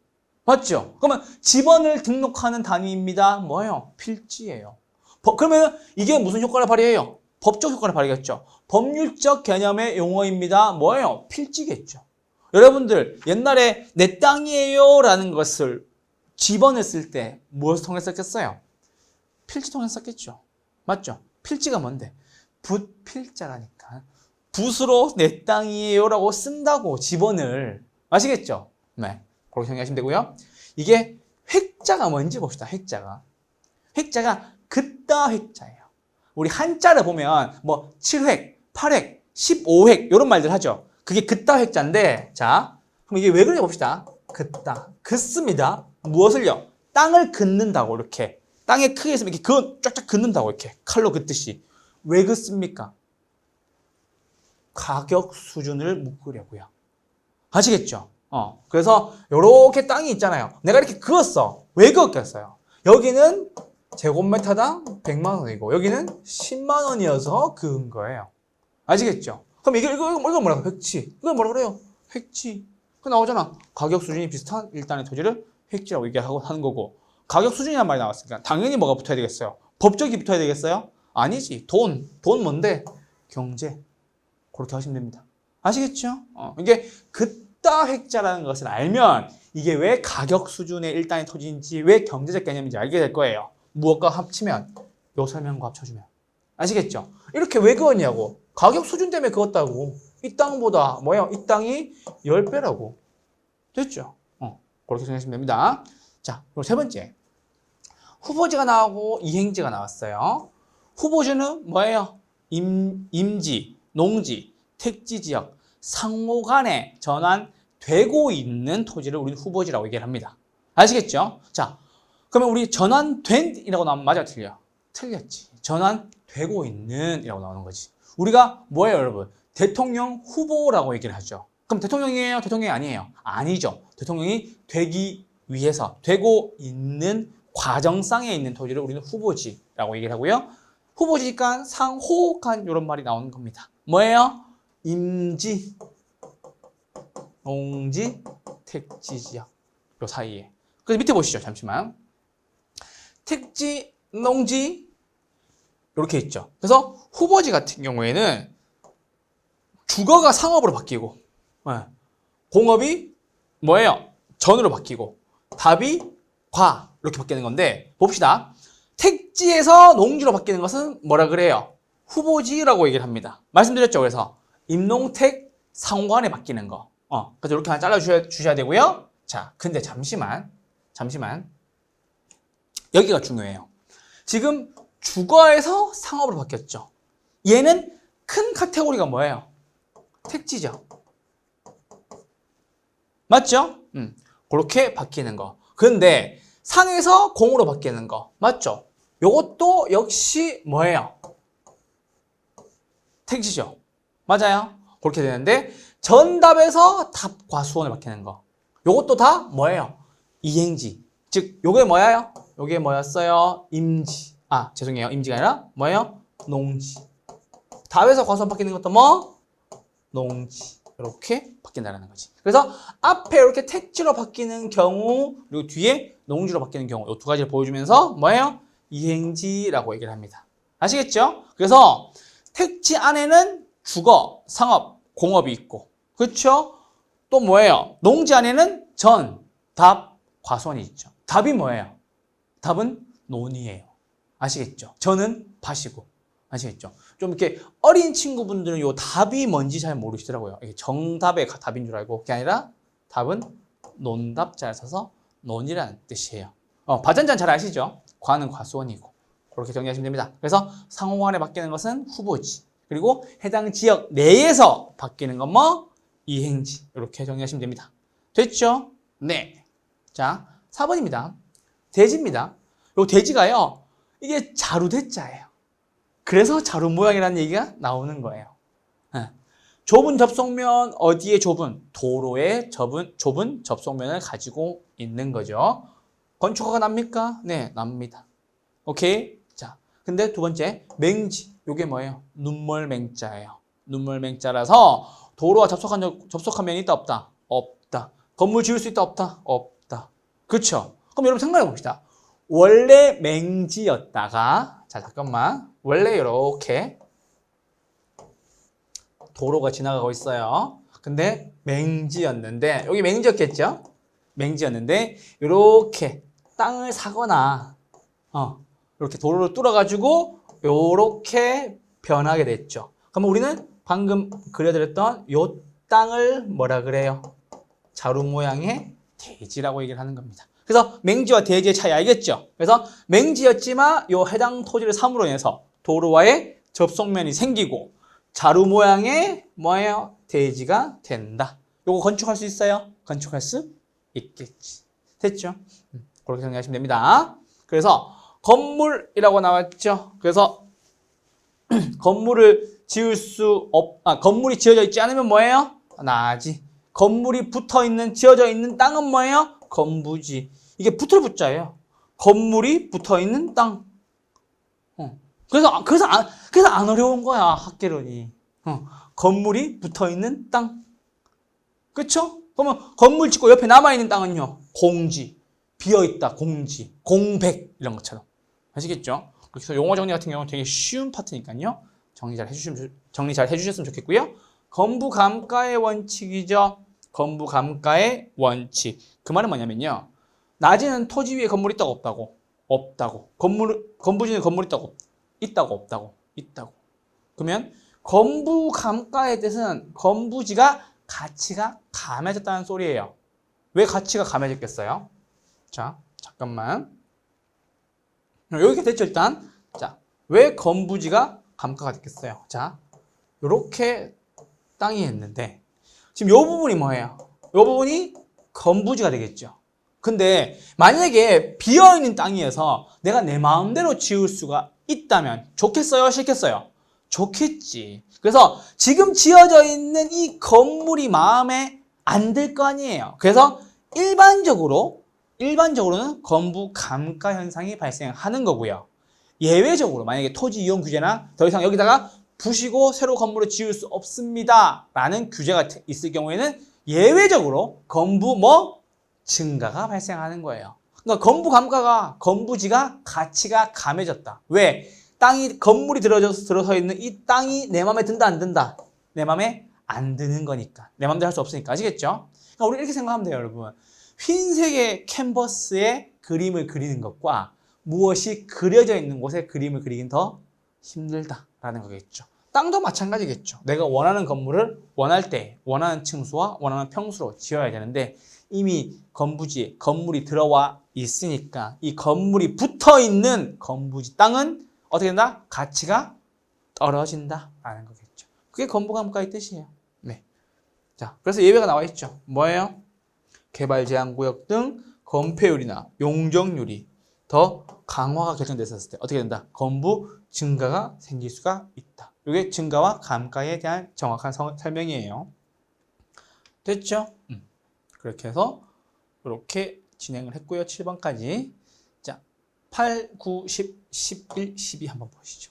맞죠? 그러면 집원을 등록하는 단위입니다. 뭐예요? 필지예요. 그러면 이게 무슨 효과를 발휘해요? 법적 효과를 발휘하겠죠. 법률적 개념의 용어입니다. 뭐예요? 필지겠죠. 여러분들 옛날에 내 땅이에요 라는 것을 집원을 쓸 때 무엇을 통해 썼겠어요? 필지 통해 썼겠죠. 맞죠? 필지가 뭔데? 붓필자라니까. 붓으로 내 땅이에요 라고 쓴다고 집원을. 아시겠죠? 네. 그렇게 생각하시면 되고요. 이게 획자가 뭔지 봅시다. 획자가. 획자가 그따 획자예요. 우리 한자를 보면 뭐 7획, 8획, 15획 이런 말들 하죠. 그게 그따 획자인데 자, 그럼 이게 왜 그러냐 봅시다. 그따. 긋습니다. 무엇을요? 땅을 긋는다고 이렇게. 땅에 크게 있으면 이렇게 쫙쫙 긋는다고 이렇게 칼로 긋듯이. 왜 긋습니까? 가격 수준을 묶으려고요. 아시겠죠? 그래서 이렇게 땅이 있잖아요. 내가 이렇게 그었어. 왜 그었겠어요? 여기는 제곱미터당 100만 원이고 여기는 10만 원이어서 그은 거예요. 아시겠죠? 그럼 이거 뭐라고? 획치. 이거 뭐라 그래요? 획치. 그 나오잖아. 가격 수준이 비슷한 일단의 토지를 획지라고 얘기하고 하는 거고. 가격 수준이란 말이 나왔으니까 당연히 뭐가 붙어야 되겠어요? 법적이 붙어야 되겠어요? 아니지. 돈 뭔데? 경제. 그렇게 하시면 됩니다. 아시겠죠? 이게 그따 획자라는 것을 알면 이게 왜 가격 수준의 일단의 토지인지 왜 경제적 개념인지 알게 될 거예요. 무엇과 합치면 요 설명과 합쳐주면. 아시겠죠? 이렇게 왜 그었냐고. 가격 수준 때문에 그었다고. 이 땅보다 뭐예요? 이 땅이 10배라고. 됐죠? 그렇게 생각하시면 됩니다. 자, 그리고 세 번째. 후보지가 나오고 이행지가 나왔어요. 후보지는 뭐예요? 임지, 농지, 택지지역, 상호 간에 전환되고 있는 토지를 우리는 후보지라고 얘기를 합니다. 아시겠죠? 자, 그러면 우리 전환된 이라고 나오면 맞아 틀려? 틀렸지. 전환되고 있는 이라고 나오는 거지. 우리가 뭐예요 여러분? 대통령 후보라고 얘기를 하죠. 그럼 대통령이에요? 대통령이 아니에요? 아니죠. 대통령이 되기 위해서 되고 있는 과정상에 있는 토지를 우리는 후보지라고 얘기를 하고요. 후보지니까 상호간 이런 말이 나오는 겁니다. 뭐예요? 임지, 농지, 택지지역 요 사이에. 그래서 밑에 보시죠. 잠시만. 택지, 농지 이렇게 있죠. 그래서 후보지 같은 경우에는 주거가 상업으로 바뀌고 공업이 뭐예요? 전으로 바뀌고 답이 과 이렇게 바뀌는 건데 봅시다. 택지에서 농지로 바뀌는 것은 뭐라 그래요? 후보지라고 얘기를 합니다. 말씀드렸죠. 그래서 임농택 상호간에 바뀌는 거. 그래서 이렇게 하나 잘라주셔야 되고요. 자, 근데 잠시만. 여기가 중요해요. 지금 주거에서 상업으로 바뀌었죠. 얘는 큰 카테고리가 뭐예요? 택지죠. 맞죠? 그렇게 바뀌는 거. 근데 상에서 공으로 바뀌는 거. 맞죠? 요것도 역시 뭐예요? 택지죠. 맞아요? 그렇게 되는데 전답에서 답과 수원을 바뀌는 거. 요것도 다 뭐예요? 이행지. 즉 요게 뭐예요? 요게 뭐였어요? 임지. 죄송해요. 임지가 아니라 뭐예요? 농지. 답에서 과수원 바뀌는 것도 뭐? 농지. 이렇게 바뀐다는 거지. 그래서 앞에 이렇게 택지로 바뀌는 경우 그리고 뒤에 농지로 바뀌는 경우 이 두 가지를 보여주면서 뭐예요? 이행지라고 얘기를 합니다. 아시겠죠? 그래서 택지 안에는 주거, 상업, 공업이 있고 그렇죠? 또 뭐예요? 농지 안에는 전, 답, 과수원이 있죠. 답이 뭐예요? 답은 논이에요. 아시겠죠? 전은 밭이고 아시겠죠? 좀 이렇게 어린 친구분들은 요 답이 뭔지 잘 모르시더라고요. 이게 정답의 답인 줄 알고 그게 아니라 답은 논답자를 써서 논이라는 뜻이에요. 바전자는 잘 아시죠? 과는 과수원이고 그렇게 정리하시면 됩니다. 그래서 상호간에 바뀌는 것은 후보지 그리고 해당 지역 내에서 바뀌는 건 뭐? 이행지 이렇게 정리하시면 됩니다. 됐죠? 네. 자, 4번입니다. 대지입니다. 요 대지가요. 이게 자루대자예요. 그래서 자루 모양이라는 얘기가 나오는 거예요. 좁은 접속면 어디에 좁은? 도로에 좁은 접속면을 가지고 있는 거죠. 건축허가 납니까? 네, 납니다. 오케이? 자, 근데 두 번째, 맹지. 요게 뭐예요? 눈멀맹자예요. 눈멀맹자라서 도로와 접속한 면이 있다, 없다? 없다. 건물 지을 수 있다, 없다? 없다. 그렇죠? 그럼 여러분 생각해 봅시다. 원래 맹지였다가, 자, 잠깐만. 원래 이렇게 도로가 지나가고 있어요. 근데 맹지였는데, 여기 맹지였겠죠? 맹지였는데, 이렇게 땅을 사거나, 이렇게 도로를 뚫어가지고, 요렇게 변하게 됐죠. 그러면 우리는 방금 그려드렸던 요 땅을 뭐라 그래요? 자루 모양의 대지라고 얘기를 하는 겁니다. 그래서 맹지와 대지의 차이 알겠죠? 그래서 맹지였지만 요 해당 토지를 삼으로 인해서 도로와의 접속면이 생기고 자루 모양의 뭐예요? 대지가 된다. 요거 건축할 수 있어요? 건축할 수 있겠지. 됐죠? 그렇게 정리하시면 됩니다. 그래서 건물이라고 나왔죠? 그래서 건물을 건물이 지어져 있지 않으면 뭐예요? 나지. 건물이 지어져 있는 땅은 뭐예요? 건부지. 이게 붙을 붙자예요. 건물이 붙어 있는 땅. 그래서 안 어려운 거야, 학개론이. 건물이 붙어 있는 땅. 그쵸? 그러면 건물 짓고 옆에 남아있는 땅은요, 공지. 비어있다, 공지. 공백. 이런 것처럼. 아시겠죠? 그래서 용어 정리 같은 경우는 되게 쉬운 파트니까요. 정리 잘 해주셨으면 좋겠고요. 건부감가의 원칙이죠. 건부감가의 원칙. 그 말은 뭐냐면요. 낮에는 토지 위에 건물이 있다고 없다고? 없다고. 건부지는 건물이 있다고 없다고? 있다고. 그러면 건부감가의 뜻은 건부지가 가치가 감해졌다는 소리예요. 왜 가치가 감해졌겠어요? 자, 잠깐만. 여기 됐죠, 일단. 자, 왜 건부지가 감가가 됐겠어요? 자, 요렇게 땅이 있는데, 지금 요 부분이 뭐예요? 요 부분이 건부지가 되겠죠. 근데 만약에 비어있는 땅이어서 내가 내 마음대로 지을 수가 있다면 좋겠어요? 싫겠어요? 좋겠지. 그래서 지금 지어져 있는 이 건물이 마음에 안 들 거 아니에요. 그래서 일반적으로는 건부 감가 현상이 발생하는 거고요. 예외적으로 만약에 토지 이용 규제나 더 이상 여기다가 부시고 새로 건물을 지을 수 없습니다 라는 규제가 있을 경우에는 예외적으로 증가가 발생하는 거예요. 그러니까 건부지가 가치가 감해졌다. 왜? 건물이 들어서 있는 이 땅이 내 마음에 든다, 안 든다? 내 마음에 안 드는 거니까. 내 마음대로 할 수 없으니까. 아시겠죠? 그러니까 우리 이렇게 생각하면 돼요, 여러분. 흰색의 캔버스에 그림을 그리는 것과 무엇이 그려져 있는 곳에 그림을 그리긴 더 힘들다라는 거겠죠. 땅도 마찬가지겠죠. 내가 원하는 건물을 원할 때 원하는 층수와 원하는 평수로 지어야 되는데 이미 건부지에 건물이 들어와 있으니까 이 건물이 붙어있는 건부지 땅은 어떻게 된다? 가치가 떨어진다라는 거겠죠. 그게 건부감가의 뜻이에요. 네. 자, 그래서 예외가 나와 있죠. 뭐예요? 개발 제한 구역 등 건폐율이나 용적률이 더 강화가 결정됐었을 때 어떻게 된다? 건부 증가가 생길 수가 있다. 이게 증가와 감가에 대한 정확한 설명이에요. 됐죠? 그렇게 해서 이렇게 진행을 했고요. 7번까지. 자, 8, 9, 10, 11, 12 한번 보시죠.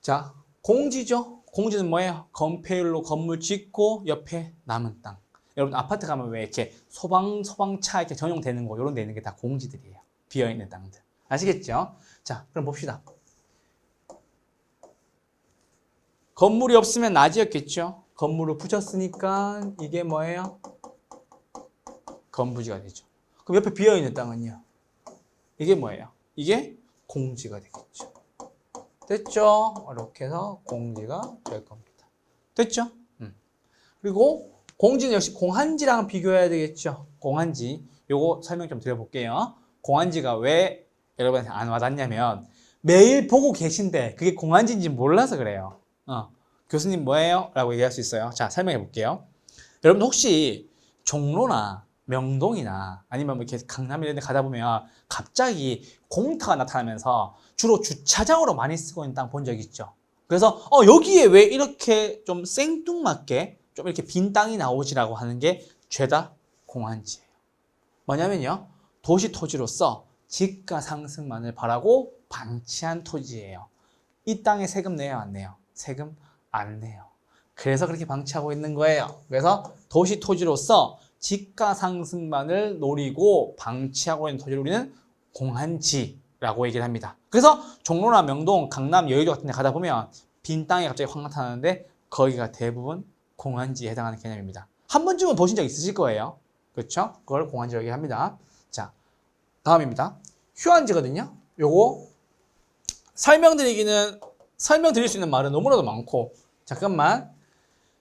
자, 공지죠. 공지는 뭐예요? 건폐율로 건물 짓고 옆에 남은 땅. 여러분 아파트 가면 왜 이렇게 소방차 이렇게 전용되는 거 이런 데 있는 게 다 공지들이에요. 비어있는 땅들. 아시겠죠? 자, 그럼 봅시다. 건물이 없으면 낮이었겠죠? 건물을 붙였으니까 이게 뭐예요? 건부지가 되죠. 그럼 옆에 비어있는 땅은요? 이게 뭐예요? 이게 공지가 되겠죠. 됐죠? 이렇게 해서 공지가 될 겁니다. 됐죠? 그리고 공지는 역시 공한지랑 비교해야 되겠죠. 공한지. 요거 설명 좀 드려볼게요. 공한지가 왜 여러분한테 안 와닿냐면 매일 보고 계신데 그게 공한지인지 몰라서 그래요. 교수님 뭐예요? 라고 얘기할 수 있어요. 자, 설명해 볼게요. 여러분 혹시 종로나 명동이나 아니면 뭐 이렇게 강남 이런 데 가다 보면 갑자기 공터가 나타나면서 주로 주차장으로 많이 쓰고 있는 땅 본 적 있죠? 그래서 여기에 왜 이렇게 좀 생뚱맞게 좀 이렇게 빈 땅이 나오지라고 하는 게 죄다 공한지예요. 뭐냐면요. 도시 토지로서 집가 상승만을 바라고 방치한 토지예요. 이 땅에 세금 내요, 안 내요? 세금 안 내요. 그래서 그렇게 방치하고 있는 거예요. 그래서 도시 토지로서 집가 상승만을 노리고 방치하고 있는 토지를 우리는 공한지라고 얘기를 합니다. 그래서 종로나 명동, 강남, 여의도 같은 데 가다 보면 빈 땅이 갑자기 확 나타나는데 거기가 대부분 공한지에 해당하는 개념입니다. 한 번쯤은 보신 적 있으실 거예요. 그렇죠? 그걸 공한지라고 얘기합니다. 자, 다음입니다. 휴한지거든요. 요거 설명드릴 수 있는 말은 너무나도 많고, 잠깐만.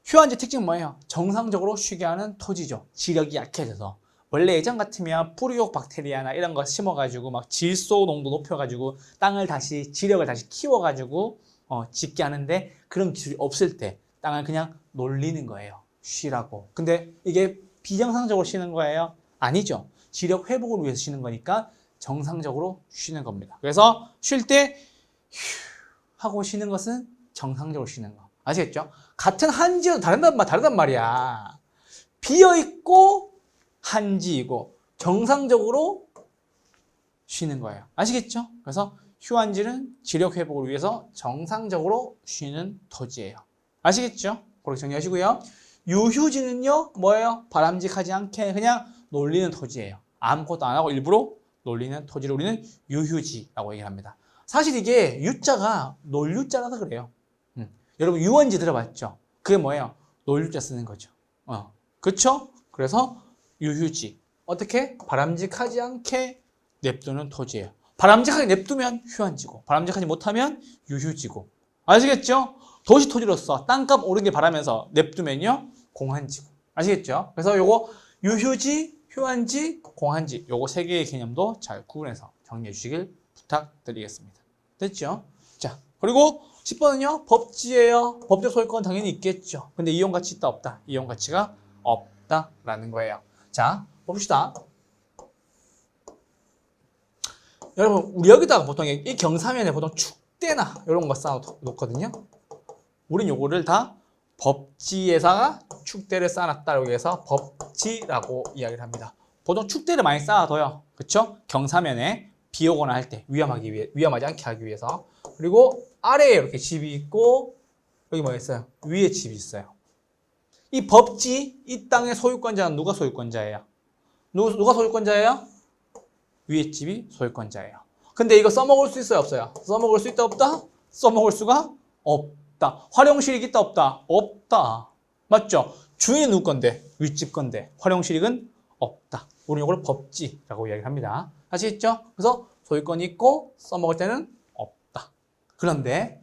휴한지 특징은 뭐예요? 정상적으로 쉬게 하는 토지죠. 지력이 약해져서. 원래 예전 같으면 프루욕 박테리아나 이런 거 심어가지고 막 질소 농도 높여가지고 지력을 다시 키워가지고 짓게 하는데, 그런 기술이 없을 때 땅을 그냥 놀리는 거예요. 쉬라고. 근데 이게 비정상적으로 쉬는 거예요? 아니죠. 지력 회복을 위해서 쉬는 거니까 정상적으로 쉬는 겁니다. 그래서 쉴 때 휴 하고 쉬는 것은 정상적으로 쉬는 거. 아시겠죠? 같은 한지여도 다르단 말이야. 비어있고 한지이고 정상적으로 쉬는 거예요. 아시겠죠? 그래서 휴한지는 지력 회복을 위해서 정상적으로 쉬는 토지예요. 아시겠죠? 그렇게 정리하시고요. 유휴지는요, 뭐예요? 바람직하지 않게 그냥 놀리는 토지예요. 아무것도 안 하고 일부러 놀리는 토지를 우리는 유휴지라고 얘기합니다. 사실 이게 유자가 놀유자라서 그래요. 여러분 유원지 들어봤죠? 그게 뭐예요? 놀유자 쓰는 거죠. 그렇죠? 그래서 유휴지. 어떻게? 바람직하지 않게 냅두는 토지예요. 바람직하게 냅두면 휴한지고, 바람직하지 못하면 유휴지고. 아시겠죠? 도시 토지로서 땅값 오르게 바라면서 냅두면요 공한지고. 아시겠죠? 그래서 요거 유휴지, 휴한지, 공한지 요거 세 개의 개념도 잘 구분해서 정리해 주시길 부탁드리겠습니다. 됐죠? 자, 그리고 10번은요, 법지예요. 법적 소유권 당연히 있겠죠. 근데 이용 가치 있다, 없다? 이용 가치가 없다라는 거예요. 자, 봅시다. 여러분, 우리 여기다가 보통 이 경사면에 보통 축대나 이런 거 쌓아 놓거든요. 우린 요거를 다 법지에다가 축대를 쌓아놨다고 해서 법지라고 이야기를 합니다. 보통 축대를 많이 쌓아둬요. 그쵸? 경사면에 비 오거나 할 때 위험하지 않게 하기 위해서. 그리고 아래에 이렇게 집이 있고 여기 뭐 있어요? 위에 집이 있어요. 이 법지, 이 땅의 소유권자는 누가 소유권자예요? 누가 소유권자예요? 위에 집이 소유권자예요. 근데 이거 써먹을 수 있어요, 없어요? 써먹을 수 있다, 없다? 써먹을 수가 없다. 활용실익 있다, 없다? 없다. 맞죠? 주인은 누구 건데? 윗집 건데. 활용실익은 없다. 우리는 이걸 법지라고 이야기합니다. 아시겠죠? 그래서 소유권이 있고 써먹을 때는 없다. 그런데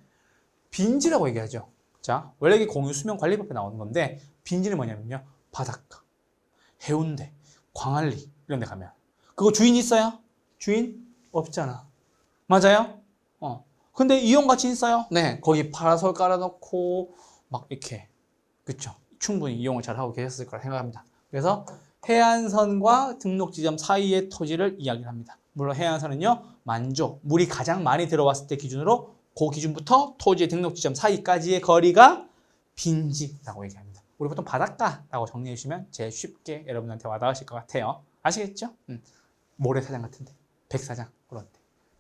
빈지라고 얘기하죠. 자, 원래 이게 공유수면관리법에 나오는 건데 빈지는 뭐냐면요. 바닷가, 해운대, 광안리 이런 데 가면 그거 주인 있어요? 주인 없잖아. 맞아요? 근데 이용가치 있어요? 네. 거기 파라솔 깔아놓고 막 이렇게 그쵸? 충분히 이용을 잘 하고 계셨을 거라 생각합니다. 그래서 해안선과 등록지점 사이의 토지를 이야기를 합니다. 물론 해안선은요, 만조, 물이 가장 많이 들어왔을 때 기준으로 그 기준부터 토지의 등록지점 사이까지의 거리가 빈지라고 얘기합니다. 우리 보통 바닷가라고 정리해 주시면 제일 쉽게 여러분한테 와닿으실 것 같아요. 아시겠죠? 모래사장 같은데, 백사장 그런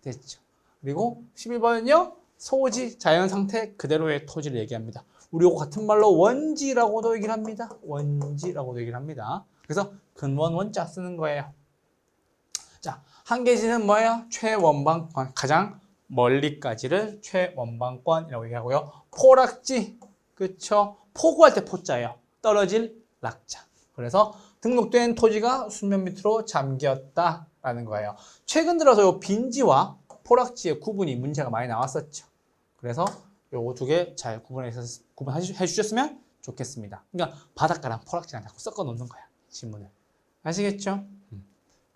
데 됐죠. 그리고 11번은요, 소지, 자연상태 그대로의 토지를 얘기합니다. 우리 이거 같은 말로 원지라고도 얘기를 합니다. 원지라고도 얘기를 합니다. 그래서 근원 원자 쓰는 거예요. 자, 한계지는 뭐예요? 최원방권, 가장 멀리까지를 최원방권이라고 얘기하고요. 포락지, 그쵸? 포구할 때 포자예요. 떨어질 락자. 그래서 등록된 토지가 수면 밑으로 잠겼다라는 거예요. 최근 들어서 요 빈지와 포락지의 구분이 문제가 많이 나왔었죠. 그래서 요거 두 개 잘 구분해 주셨으면 좋겠습니다. 그러니까 바닷가랑 포락지랑 자꾸 섞어 놓는 거야. 지문을. 아시겠죠?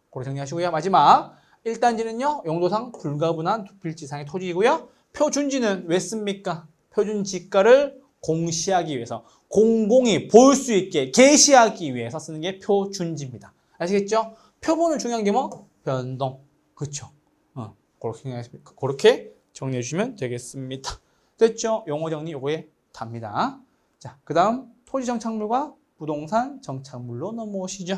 그걸 정리하시고요. 마지막 1단지는요. 용도상 불가분한 두 필지 이상의 토지이고요. 표준지는 왜 씁니까? 표준지가를 공시하기 위해서 공공이 볼 수 있게 게시하기 위해서 쓰는 게 표준지입니다. 아시겠죠? 표본을 중요한 게 뭐? 변동. 그렇죠? 그렇게 정리해 주시면 되겠습니다. 됐죠? 용어 정리 요거에 답니다. 자, 그 다음 토지 정착물과 부동산 정착물로 넘어오시죠.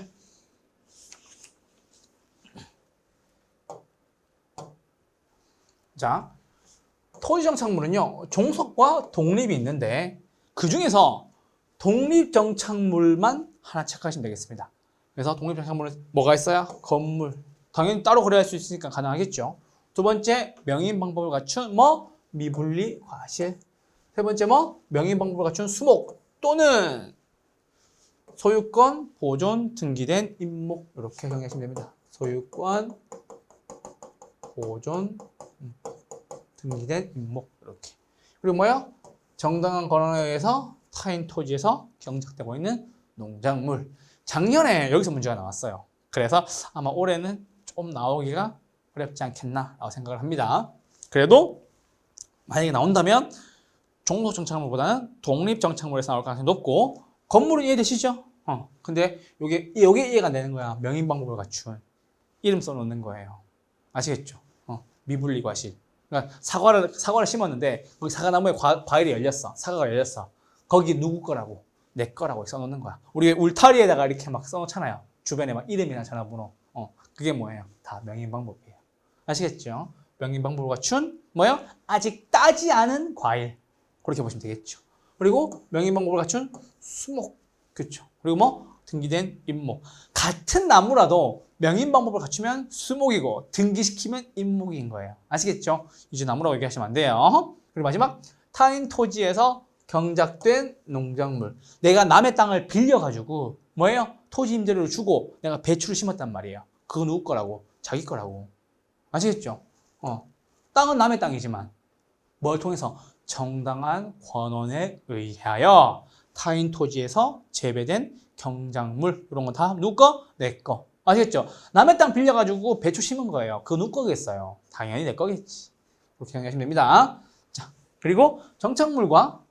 자, 토지 정착물은요, 종속과 독립이 있는데 그 중에서 독립 정착물만 하나 체크하시면 되겠습니다. 그래서 독립 정착물은 뭐가 있어요? 건물. 당연히 따로 거래할 수 있으니까 가능하겠죠. 두 번째, 명인 방법을 갖춘 뭐 미분리 과실. 세 번째 뭐 명인 방법을 갖춘 수목 또는 소유권 보존 등기된 임목. 이렇게 정리하시면 됩니다. 소유권 보존 등기된 임목. 이렇게. 그리고 뭐요? 정당한 권한에 의해서 타인 토지에서 경작되고 있는 농작물. 작년에 여기서 문제가 나왔어요. 그래서 아마 올해는 좀 나오기가 어렵지 않겠나라고 생각을 합니다. 그래도 만약에 나온다면 종속 정착물보다는 독립 정착물에서 나올 가능성이 높고, 건물은 이해되시죠? 근데 요게 이해가 안 되는 거야. 명인 방법을 갖춘 이름 써놓는 거예요. 아시겠죠? 미분리 과실. 그러니까 사과를 심었는데 거기 사과나무에 과일이 열렸어. 사과가 열렸어. 거기 누구 거라고? 내 거라고 써놓는 거야. 우리 울타리에다가 이렇게 막 써놓잖아요. 주변에 막 이름이나 전화번호. 그게 뭐예요? 다 명인 방법이에요. 아시겠죠? 명인 방법을 갖춘 뭐예요? 아직 따지 않은 과일. 그렇게 보시면 되겠죠. 그리고 명인 방법을 갖춘 수목. 그렇죠. 그리고 뭐 등기된 임목. 같은 나무라도 명인 방법을 갖추면 수목이고 등기시키면 임목인 거예요. 아시겠죠? 이제 나무라고 얘기하시면 안 돼요. 그리고 마지막, 타인 토지에서 경작된 농작물. 내가 남의 땅을 빌려가지고 뭐예요? 토지 임대료를 주고 내가 배추를 심었단 말이에요. 그거 누구 거라고? 자기 거라고. 아시겠죠? 땅은 남의 땅이지만 뭘 통해서? 정당한 권한에 의하여 타인 토지에서 재배된 경작물. 이런 건 다 누구 거? 내 거. 아시겠죠? 남의 땅 빌려가지고 배추 심은 거예요. 그거 누구 거겠어요? 당연히 내 거겠지. 그렇게 생각하시면 됩니다. 자, 그리고 정착물과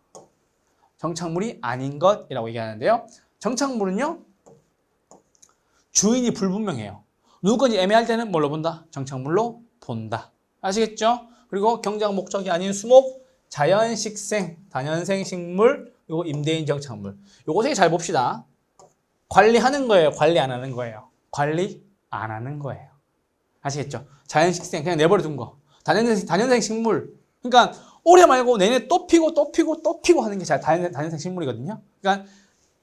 정착물이 아닌 것이라고 얘기하는데요. 정착물은요, 주인이 불분명해요. 누구 건지 애매할 때는 뭘로 본다? 정착물로 본다. 아시겠죠? 그리고 경작 목적이 아닌 수목, 자연식생, 다년생 식물, 요거 임대인 정착물. 요거 세 개 잘 봅시다. 관리하는 거예요? 관리 안 하는 거예요? 관리 안 하는 거예요. 아시겠죠? 자연식생, 그냥 내버려 둔 거. 다년생 식물. 그러니까 올해 말고 내년에 또 피고 또 피고 또 피고 하는 게 다년생 식물이거든요. 그러니까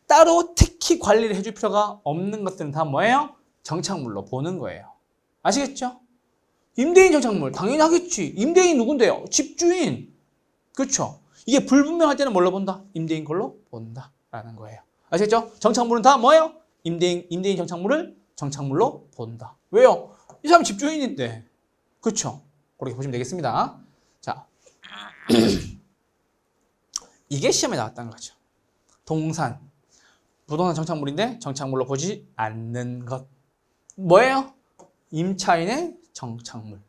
따로 특히 관리를 해줄 필요가 없는 것들은 다 뭐예요? 정착물로 보는 거예요. 아시겠죠? 임대인 정착물 당연히 하겠지. 임대인 누군데요? 집주인. 그렇죠? 이게 불분명할 때는 뭘로 본다? 임대인 걸로 본다라는 거예요. 아시겠죠? 정착물은 다 뭐예요? 임대인 정착물을 정착물로 본다. 왜요? 이 사람 집주인인데. 그렇죠? 그렇게 보시면 되겠습니다. 자, 이게 시험에 나왔다는 거죠. 동산. 부동산 정착물인데 정착물로 보지 않는 것. 뭐예요? 임차인의 정착물.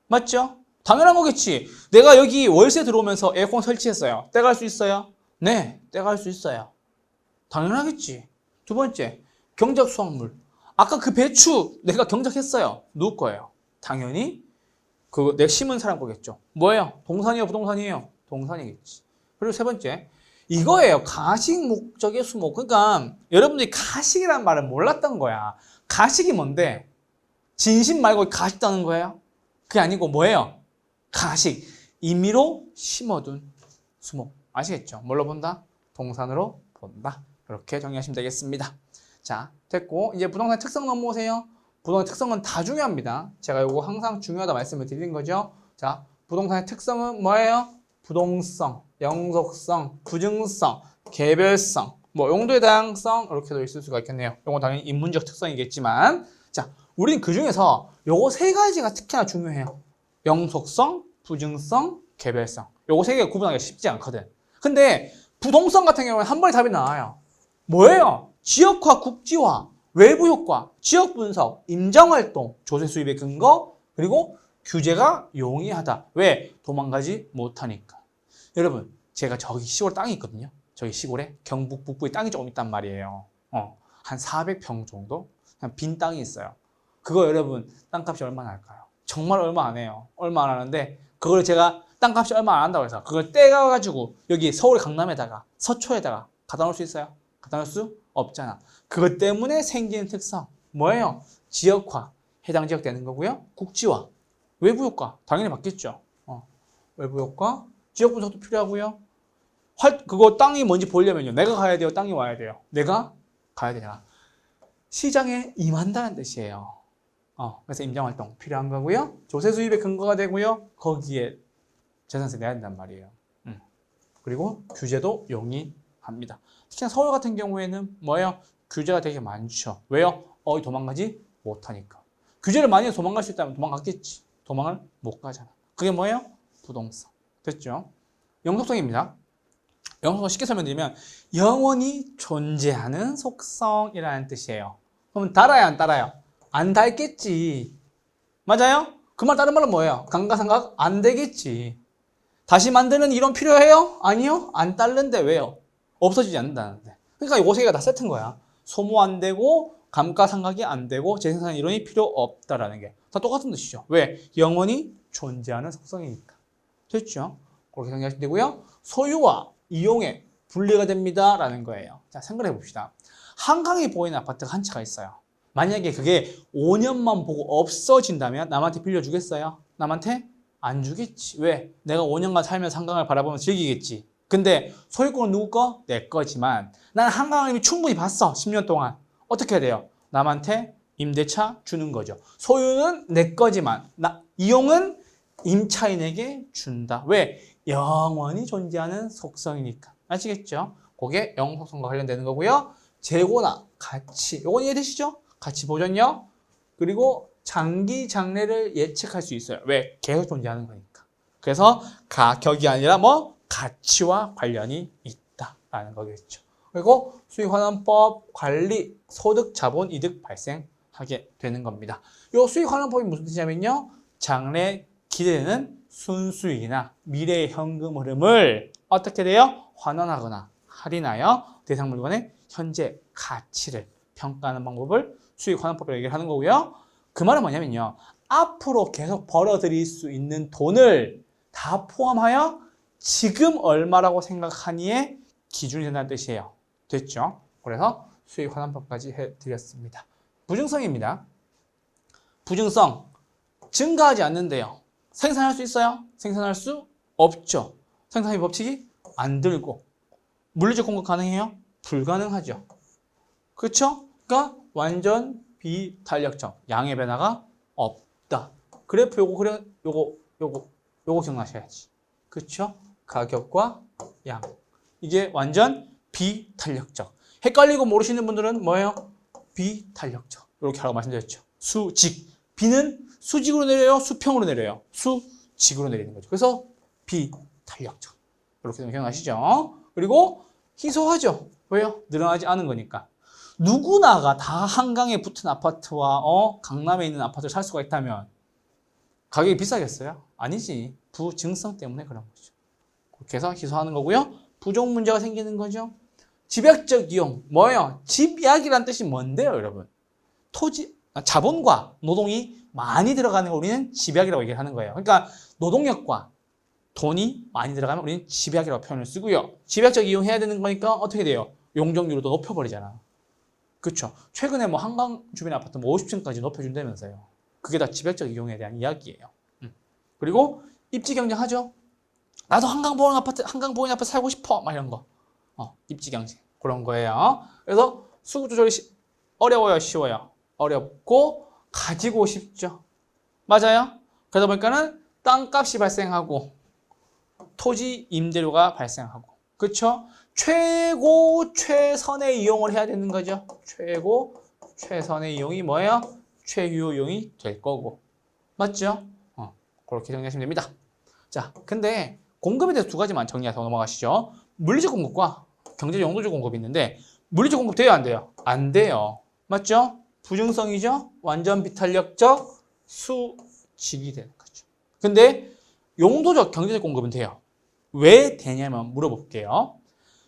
맞죠? 당연한 거겠지. 내가 여기 월세 들어오면서 에어컨 설치했어요. 떼갈 수 있어요? 네, 떼갈 수 있어요. 당연하겠지. 두 번째, 경작 수확물. 아까 그 배추 내가 경작했어요. 누구 거예요? 당연히 그 내 심은 사람 거겠죠. 뭐예요? 동산이에요? 부동산이에요? 동산이겠지. 그리고 세 번째, 이거예요. 가식 목적의 수목. 그러니까 여러분들이 가식이라는 말을 몰랐던 거야. 가식이 뭔데? 진심 말고 가식 따는 거예요? 그게 아니고 뭐예요? 가식. 임의로 심어둔 수목. 아시겠죠? 뭘로 본다? 동산으로 본다. 그렇게 정리하시면 되겠습니다. 자, 됐고 이제 부동산 특성 넘어오세요. 부동산 특성은 다 중요합니다. 제가 이거 항상 중요하다 말씀을 드리는 거죠. 자, 부동산의 특성은 뭐예요? 부동성, 영속성, 부증성, 개별성, 뭐 용도의 다양성 이렇게도 있을 수가 있겠네요. 이건 당연히 인문적 특성이겠지만, 자, 우리는 그 중에서 요거 세 가지가 특히나 중요해요. 영속성, 부증성, 개별성. 요거 세 개가 구분하기가 쉽지 않거든. 근데 부동성 같은 경우는 한 번에 답이 나와요. 뭐예요? 지역화, 국지화, 외부 효과, 지역 분석, 임장활동, 조세 수입의 근거, 그리고 규제가 용이하다. 왜? 도망가지 못하니까. 여러분, 제가 저기 시골에 땅이 있거든요. 저기 시골에 경북 북부에 땅이 조금 있단 말이에요. 한 400평 정도? 그냥 빈 땅이 있어요. 그거 여러분 땅값이 얼마나 할까요? 정말 얼마 안 해요. 얼마 안 하는데 그걸 제가 땅값이 얼마 안 한다고 해서 그걸 떼가가지고 여기 서울 강남에다가 서초에다가 갖다 놓을 수 있어요? 갖다 놓을 수 없잖아. 그것 때문에 생기는 특성 뭐예요? 지역화, 해당 지역 되는 거고요. 국지화, 외부 효과 당연히 받겠죠. 외부 효과, 지역 분석도 필요하고요. 그거 땅이 뭔지 보려면요. 내가 가야 돼요? 땅이 와야 돼요? 내가 가야 되잖아. 시장에 임한다는 뜻이에요. 그래서 임장활동 필요한 거고요. 조세 수입의 근거가 되고요. 거기에 재산세 내야 된단 말이에요. 그리고 규제도 용이합니다. 특히나 서울 같은 경우에는 뭐예요? 규제가 되게 많죠. 왜요? 도망가지 못하니까. 규제를 많이 해서 도망갈 수 있다면 도망갔겠지. 도망을 못 가잖아. 그게 뭐예요? 부동산. 됐죠? 영속성입니다. 영속성 쉽게 설명드리면 영원히 존재하는 속성이라는 뜻이에요. 그럼 달아요, 안 달아요? 안 닳겠지. 맞아요? 그 말 다른 말은 뭐예요? 감가상각 안 되겠지. 다시 만드는 이론 필요해요? 아니요? 안 따른데 왜요? 없어지지 않는다는데. 그러니까 요거 세 개가 다 세트인 거야. 소모 안 되고 감가상각이 안 되고 재생산 이론이 필요 없다라는 게 다 똑같은 뜻이죠. 왜? 영원히 존재하는 속성이니까. 됐죠? 그렇게 생각하시면 되고요. 소유와 이용에 분리가 됩니다 라는 거예요. 자, 생각해 봅시다. 한강에 보이는 아파트가 한 채가 있어요. 만약에 그게 5년만 보고 없어진다면 남한테 빌려주겠어요? 남한테 안 주겠지. 왜? 내가 5년간 살면서 한강을 바라보면서 즐기겠지. 근데 소유권은 누구 거? 내 거지만 난 한강을 이미 충분히 봤어. 10년 동안. 어떻게 해야 돼요? 남한테 임대차 주는 거죠. 소유는 내 거지만 이용은 임차인에게 준다. 왜? 영원히 존재하는 속성이니까. 아시겠죠? 그게 영속성과 관련되는 거고요. 재고나 가치. 요건 이해되시죠? 가치 보전력. 그리고 장기 장래를 예측할 수 있어요. 왜? 계속 존재하는 거니까. 그래서 가격이 아니라 가치와 관련이 있다라는 거겠죠. 그리고 수익환원법, 관리, 소득, 자본, 이득 발생하게 되는 겁니다. 이 수익환원법이 무슨 뜻이냐면요. 장래 기대되는 순수익이나 미래의 현금 흐름을 어떻게 돼요? 환원하거나 할인하여 대상 물건의 현재 가치를 평가하는 방법을 수익환원법이라고 얘기를 하는 거고요. 그 말은 뭐냐면요. 앞으로 계속 벌어들일 수 있는 돈을 다 포함하여 지금 얼마라고 생각하니에 기준이 된다는 뜻이에요. 됐죠? 그래서 수익환원법까지 해드렸습니다. 부증성입니다. 부증성, 증가하지 않는데요. 생산할 수 있어요? 생산할 수 없죠. 생산의 법칙이 안 들고. 물리적 공급 가능해요? 불가능하죠. 그렇죠? 그러니까 완전 비탄력적, 양의 변화가 없다. 그래프 요거 기억나셔야지. 그렇죠? 가격과 양. 이게 완전 비탄력적. 헷갈리고 모르시는 분들은 뭐예요? 비탄력적. 이렇게 하라고 말씀드렸죠. 수직. 비는 수직으로 내려요? 수평으로 내려요? 수직으로 내리는 거죠. 그래서 비탄력적. 이렇게 기억나시죠? 그리고 희소하죠. 왜요? 늘어나지 않은 거니까. 누구나가 다 한강에 붙은 아파트와 강남에 있는 아파트를 살 수가 있다면 가격이 비싸겠어요? 아니지. 부증성 때문에 그런 거죠. 그렇게 해서 희소하는 거고요. 부족 문제가 생기는 거죠. 집약적 이용. 뭐예요? 집약이란 뜻이 뭔데요, 여러분? 자본과 노동이 많이 들어가는 걸 우리는 집약이라고 얘기를 하는 거예요. 그러니까 노동력과 돈이 많이 들어가면 우리는 집약이라고 표현을 쓰고요. 집약적 이용해야 되는 거니까 어떻게 돼요? 용적률을 더 높여버리잖아. 그렇죠. 최근에 한강 주변 아파트 50층까지 높여준다면서요. 그게 다 집약적 이용에 대한 이야기예요. 그리고 입지 경쟁하죠. 나도 한강 보이는 아파트 살고 싶어. 막 이런 거. 입지 경쟁. 그런 거예요. 그래서 수급 조절이 어려워요, 쉬워요? 어렵고 가지고 싶죠. 맞아요? 그러다 보니까는 땅값이 발생하고 토지 임대료가 발생하고. 그렇죠? 최고 최선의 이용을 해야 되는 거죠. 최고 최선의 이용이 뭐예요? 최유 이용이 될 거고. 맞죠? 그렇게 정리하시면 됩니다. 자, 근데 공급에 대해서 두 가지만 정리해서 넘어가시죠. 물리적 공급과 경제적 용도적 공급이 있는데 물리적 공급 돼요, 안 돼요? 안 돼요. 맞죠? 부증성이죠? 완전 비탄력적 수직이 되는 거죠. 근데 용도적 경제적 공급은 돼요. 왜 되냐면 물어볼게요.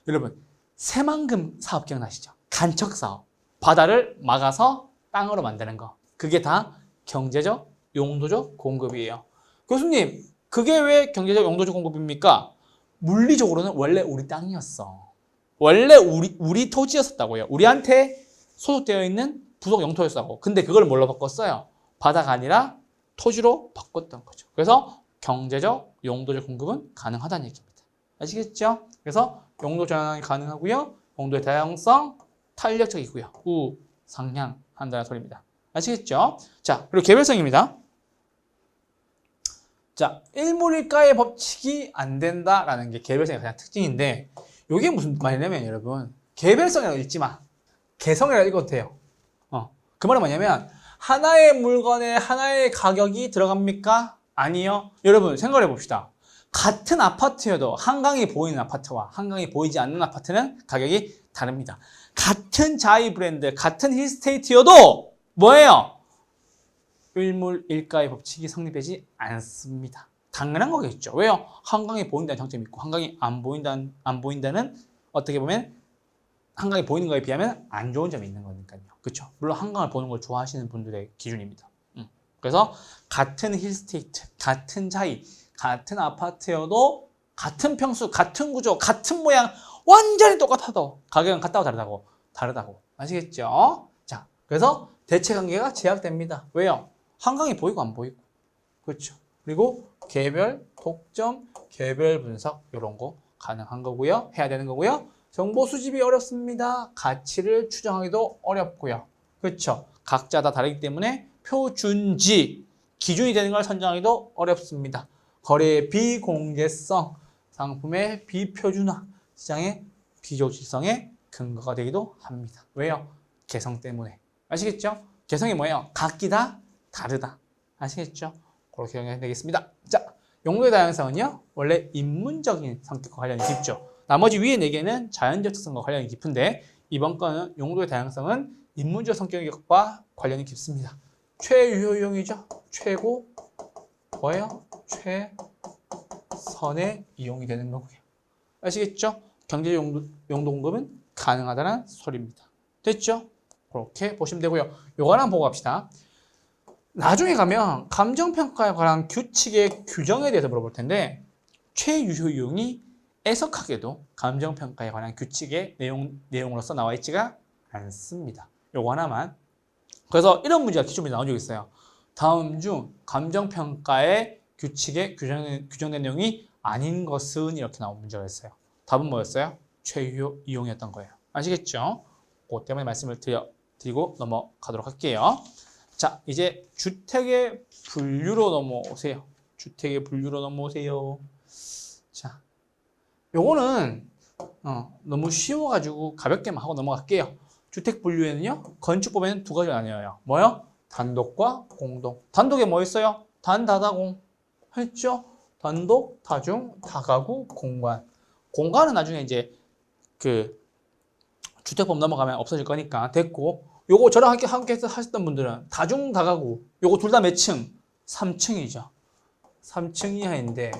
여러분, 새만금 사업 기억나시죠? 간척 사업. 바다를 막아서 땅으로 만드는 거. 그게 다 경제적 용도적 공급이에요. 교수님, 그게 왜 경제적 용도적 공급입니까? 물리적으로는 원래 우리 땅이었어. 원래 우리 토지였었다고요. 우리한테 소속되어 있는 부속 영토였다고. 근데 그걸 뭘로 바꿨어요? 바다가 아니라 토지로 바꿨던 거죠. 그래서 경제적 용도적 공급은 가능하다는 얘기입니다. 아시겠죠? 그래서 용도 전환이 가능하고요. 용도의 다양성, 탄력적이고요. 우상향한다는 소리입니다. 아시겠죠? 자, 그리고 개별성입니다. 자, 일물일가의 법칙이 안 된다라는 게 개별성의 가장 특징인데, 이게 무슨 말이냐면 여러분, 개별성이라고 읽지 마. 개성이라고 읽어도 돼요. 그 말은 뭐냐면 하나의 물건에 하나의 가격이 들어갑니까? 아니요. 여러분 생각해 봅시다. 같은 아파트여도 한강이 보이는 아파트와 한강이 보이지 않는 아파트는 가격이 다릅니다. 같은 자이 브랜드, 같은 힐스테이트여도 뭐예요? 일물일가의 법칙이 성립되지 않습니다. 당연한 거겠죠. 왜요? 한강이 보인다는 장점이 있고 한강이 안 보인다는 어떻게 보면 한강이 보이는 거에 비하면 안 좋은 점이 있는 거니까요. 그렇죠? 물론 한강을 보는 걸 좋아하시는 분들의 기준입니다. 그래서 같은 힐스테이트, 같은 자이, 같은 아파트여도 같은 평수, 같은 구조, 같은 모양 완전히 똑같아도 가격은 같다고 다르다고. 아시겠죠? 자, 그래서 대체 관계가 제약됩니다. 왜요? 한강이 보이고 안 보이고. 그렇죠? 그리고 개별, 독점, 개별 분석 이런 거 가능한 거고요. 해야 되는 거고요. 정보 수집이 어렵습니다. 가치를 추정하기도 어렵고요. 그렇죠? 각자 다 다르기 때문에 표준지, 기준이 되는 걸 선정하기도 어렵습니다. 거래의 비공개성, 상품의 비표준화, 시장의 비조직성의 근거가 되기도 합니다. 왜요? 개성 때문에. 아시겠죠? 개성이 뭐예요? 각기다 다르다. 아시겠죠? 그렇게 정리하면 되겠습니다. 자, 용도의 다양성은요, 원래 인문적인 성격과 관련이 깊죠. 나머지 위에 4개는 자연적 특성과 관련이 깊은데 이번 거는 용도의 다양성은 인문적 성격과 관련이 깊습니다. 최유효이용이죠. 최고 뭐예요? 최선의 이용이 되는 거고요. 아시겠죠? 경제 용도 공급은 가능하다는 소리입니다. 됐죠? 그렇게 보시면 되고요. 요거 하나 보고 갑시다. 나중에 가면 감정평가에 관한 규칙의 규정에 대해서 물어볼 텐데 최유효 이용이 애석하게도 감정평가에 관한 규칙의 내용으로서 나와 있지가 않습니다. 요거 하나만. 그래서 이런 문제가 기출문제 나온 적이 있어요. 다음 중 감정평가의 규칙에 규정된 내용이 아닌 것은 이렇게 나온 문제가 있어요. 답은 뭐였어요? 최유효 이용이었던 거예요. 아시겠죠? 그것 때문에 말씀을 드리고 넘어가도록 할게요. 자, 이제 주택의 분류로 넘어오세요. 주택의 분류로 넘어오세요. 자, 요거는 너무 쉬워가지고 가볍게만 하고 넘어갈게요. 주택 분류에는요, 건축법에는 2가지가 나뉘어요. 뭐요? 단독과 공동. 단독에 뭐 있어요? 단다다공. 했죠? 단독, 다중, 다가구, 공간. 공간은 나중에 이제 그 주택법 넘어가면 없어질 거니까 됐고, 요거 저랑 함께 하셨던 분들은 다중, 다가구. 요거 둘 다 몇 층? 3층이죠. 3층 이하인데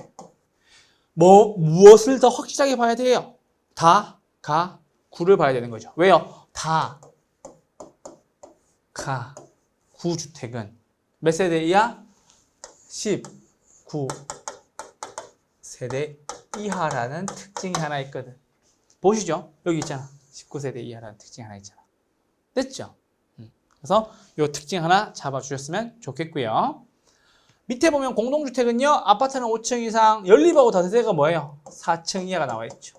무엇을 더 확실하게 봐야 돼요? 다, 가, 구를 봐야 되는 거죠. 왜요? 다, 가, 구 주택은 몇 세대 이하? 19세대 이하라는 특징이 하나 있거든. 보시죠. 여기 있잖아. 19세대 이하라는 특징이 하나 있잖아. 됐죠? 그래서 이 특징 하나 잡아주셨으면 좋겠고요. 밑에 보면 공동주택은요, 아파트는 5층 이상, 연립하고 다세대가 뭐예요? 4층 이하가 나와 있죠.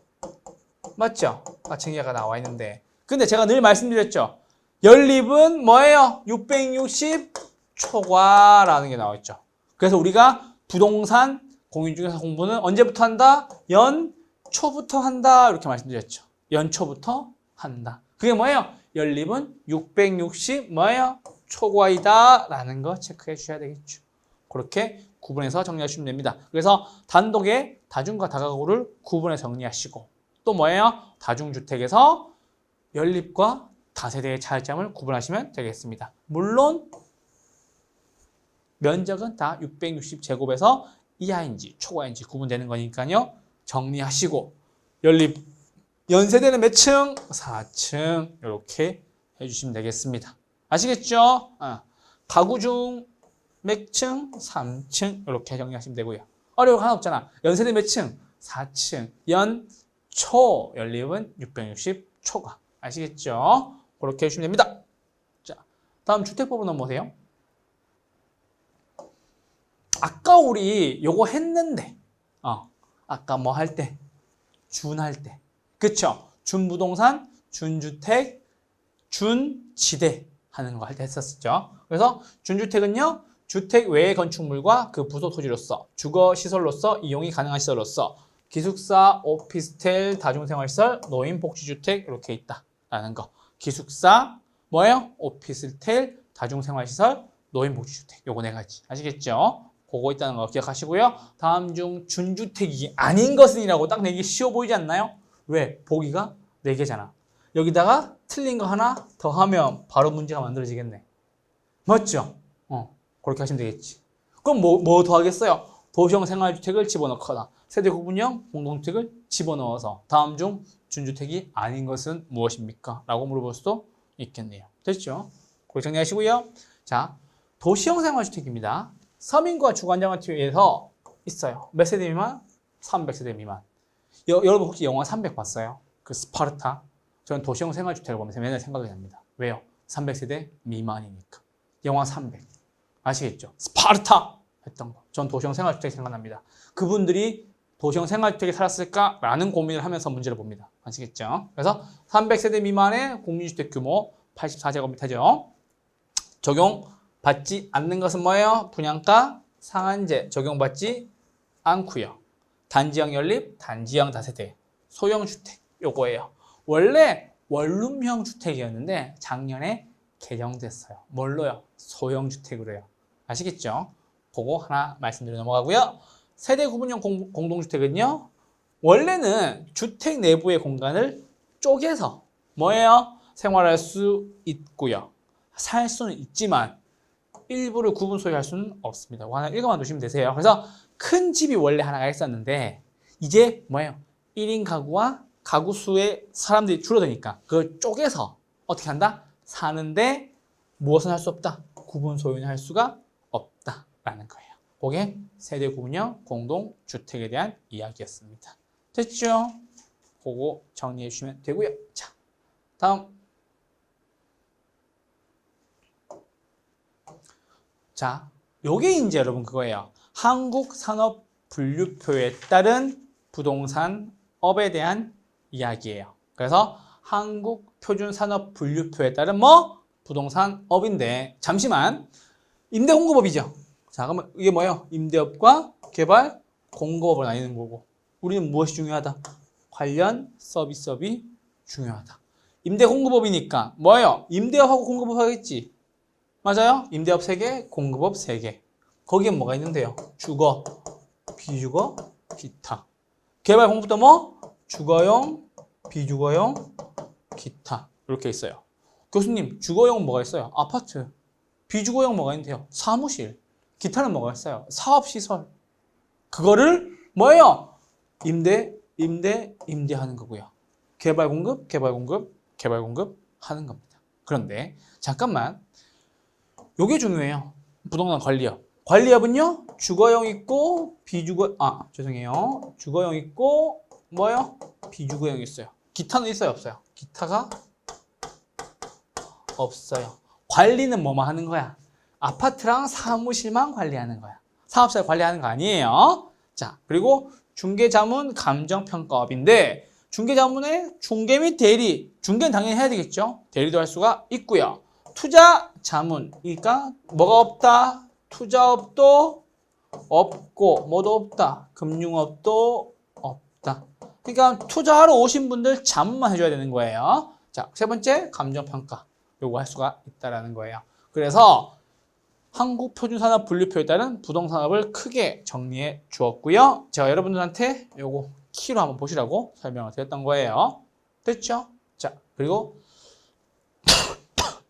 맞죠? 4층 이하가 나와 있는데, 근데 제가 늘 말씀드렸죠. 연립은 뭐예요? 660 초과라는 게 나와 있죠. 그래서 우리가 부동산 공인중개사 공부는 언제부터 한다? 연초부터 한다. 이렇게 말씀드렸죠. 연초부터 한다. 그게 뭐예요? 연립은 660 뭐예요? 초과이다 라는 거 체크해 주셔야 되겠죠. 그렇게 구분해서 정리하시면 됩니다. 그래서 단독의 다중과 다가구를 구분해서 정리하시고 또 뭐예요? 다중주택에서 연립과 다세대의 차이점을 구분하시면 되겠습니다. 물론 면적은 다 660제곱에서 이하인지 초과인지 구분되는 거니까요. 정리하시고 연세대는 몇 층? 4층 이렇게 해주시면 되겠습니다. 아시겠죠? 가구 중 몇 층? 3층 이렇게 정리하시면 되고요. 어려울 거 하나 없잖아. 연세대 몇 층? 4층. 초 연립은 660초가. 아시겠죠? 그렇게 해주시면 됩니다. 자, 다음 주택법으로 넘어오세요. 아까 우리 요거 했는데, 아까 뭐 할 때? 준할 때. 그쵸? 준부동산, 준주택, 준지대 하는 거 할 때 했었죠. 그래서 준주택은요, 주택 외의 건축물과 그 부속 토지로서, 주거 시설로서 이용이 가능한 시설로서, 기숙사, 오피스텔, 다중생활시설, 노인복지주택 이렇게 있다라는 거. 기숙사, 뭐예요? 오피스텔, 다중생활시설, 노인복지주택. 요거 네 가지. 아시겠죠? 그거 있다는 거 기억하시고요. 다음 중 준주택이 아닌 것은이라고 딱 내기 쉬워 보이지 않나요? 왜? 보기가 4개잖아. 여기다가 틀린 거 하나 더 하면 바로 문제가 만들어지겠네. 맞죠? 그렇게 하시면 되겠지. 그럼 뭐 더 하겠어요? 도시형 생활주택을 집어넣거나 세대 구분형 공동주택을 집어넣어서 다음 중 준주택이 아닌 것은 무엇입니까? 라고 물어볼 수도 있겠네요. 됐죠? 그렇게 정리하시고요. 자, 도시형 생활주택입니다. 서민과 주거안정화를 위해서 있어요. 몇 세대 미만? 300세대 미만. 여러분 혹시 영화 300 봤어요? 그 스파르타? 저는 도시형 생활주택을 보면서 맨날 생각이 납니다. 왜요? 300세대 미만이니까. 영화 300. 아시겠죠? 스파르타! 했던 거. 전 도시형 생활주택이 생각납니다. 그분들이 도시형 생활주택에 살았을까라는 고민을 하면서 문제를 봅니다. 아시겠죠? 그래서 300세대 미만의 공유주택 규모 84제곱미터죠. 적용받지 않는 것은 뭐예요? 분양가 상한제 적용받지 않고요. 단지형 연립, 단지형 다세대, 소형주택 요거예요. 원래 원룸형 주택이었는데 작년에 개정됐어요. 뭘로요? 소형주택으로요. 아시겠죠? 그거 하나 말씀드려 넘어가고요. 세대 구분형 공동주택은요. 원래는 주택 내부의 공간을 쪼개서 뭐예요? 생활할 수 있고요. 살 수는 있지만 일부를 구분 소유할 수는 없습니다. 하나 읽어만 두시면 되세요. 그래서 큰 집이 원래 하나가 있었는데 이제 뭐예요? 1인 가구와 가구 수의 사람들이 줄어드니까 그걸 쪼개서 어떻게 한다? 사는데 무엇은 할 수 없다? 구분 소유는 할 수가 없다라는 거예요. 그게 세대 구분형 공동주택에 대한 이야기였습니다. 됐죠? 그거 정리해 주시면 되고요. 자, 다음. 자, 요게 이제 여러분 그거예요. 한국산업분류표에 따른 부동산업에 대한 이야기예요. 그래서 한국표준산업분류표에 따른 뭐? 부동산업인데 잠시만 임대공급업이죠. 자, 그러면 이게 뭐예요? 임대업과 개발 공급업을 나뉘는 거고 우리는 무엇이 중요하다? 관련 서비스업이 중요하다. 임대공급업이니까 뭐예요? 임대업하고 공급업 하겠지. 맞아요? 임대업 3개, 공급업 3개. 거기에 뭐가 있는데요? 주거, 비주거, 기타. 개발 공급도 뭐? 주거용, 비주거용, 기타. 이렇게 있어요. 교수님, 주거용은 뭐가 있어요? 아파트. 비주거용 뭐가 있는데요? 사무실. 기타는 뭐가 있어요? 사업시설. 그거를 뭐예요? 임대하는 거고요. 개발 공급 하는 겁니다. 그런데 잠깐만. 요게 중요해요. 부동산 관리업. 관리업은요, 주거용 있고, 죄송해요. 주거용 있고, 뭐요? 비주거용 있어요. 기타는 있어요, 없어요? 기타가 없어요. 관리는 뭐만 하는 거야? 아파트랑 사무실만 관리하는 거야. 사업자를 관리하는 거 아니에요. 자, 그리고 중개자문 감정평가업인데, 중개자문의 중개 및 대리, 중개는 당연히 해야 되겠죠. 대리도 할 수가 있고요. 투자 자문, 그러니까 뭐가 없다? 투자업도 없고 뭐도 없다. 금융업도 없다. 그러니까 투자하러 오신 분들 자문만 해줘야 되는 거예요. 자, 세 번째 감정평가. 요거 할 수가 있다라는 거예요. 그래서 한국표준산업분류표에 따른 부동산업을 크게 정리해 주었고요. 제가 여러분들한테 요거 키로 한번 보시라고 설명을 드렸던 거예요. 됐죠? 자, 그리고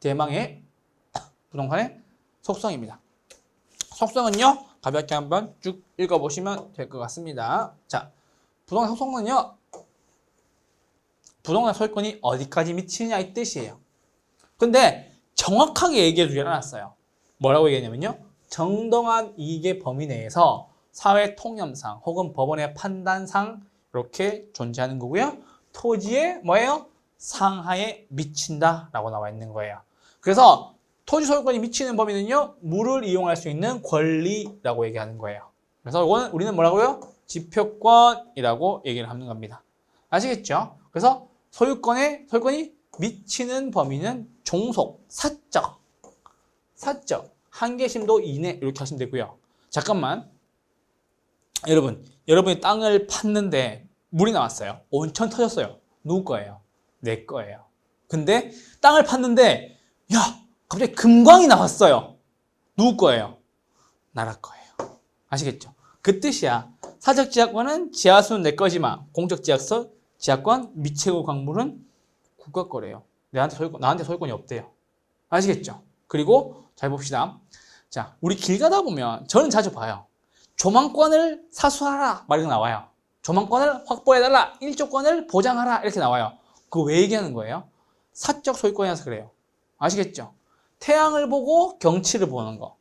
대망의 부동산의 속성입니다. 속성은요, 가볍게 한번 쭉 읽어보시면 될 것 같습니다. 자, 부동산 속성은요, 부동산 소유권이 어디까지 미치느냐 이 뜻이에요. 근데 정확하게 얘기해 주지 않았어요. 뭐라고 얘기했냐면요, 정당한 이익의 범위 내에서 사회 통념상 혹은 법원의 판단상 이렇게 존재하는 거고요. 토지에 뭐예요? 상하에 미친다라고 나와 있는 거예요. 그래서 토지 소유권이 미치는 범위는요, 물을 이용할 수 있는 권리라고 얘기하는 거예요. 그래서 이거는 우리는 뭐라고요? 지표권이라고 얘기를 하는 겁니다. 아시겠죠? 그래서 소유권이 미치는 범위는 종속, 사적, 한계심도 이내 이렇게 하시면 되고요. 잠깐만, 여러분이 땅을 팠는데 물이 나왔어요. 온천 터졌어요. 누구 거예요? 내 거예요. 근데 땅을 팠는데 야, 갑자기 금광이 나왔어요. 누구 거예요? 나라 거예요. 아시겠죠? 그 뜻이야. 사적 지하권은 지하수는 내 거지만 공적 지하권 미채굴 광물은 국가 거래요. 나한테 소유권이 없대요. 아시겠죠? 그리고 잘 봅시다. 자, 우리 길 가다 보면 저는 자주 봐요. 조망권을 사수하라 말이 나와요. 조망권을 확보해달라, 일조권을 보장하라 이렇게 나와요. 그거 왜 얘기하는 거예요? 사적 소유권이라서 그래요. 아시겠죠? 태양을 보고 경치를 보는 거.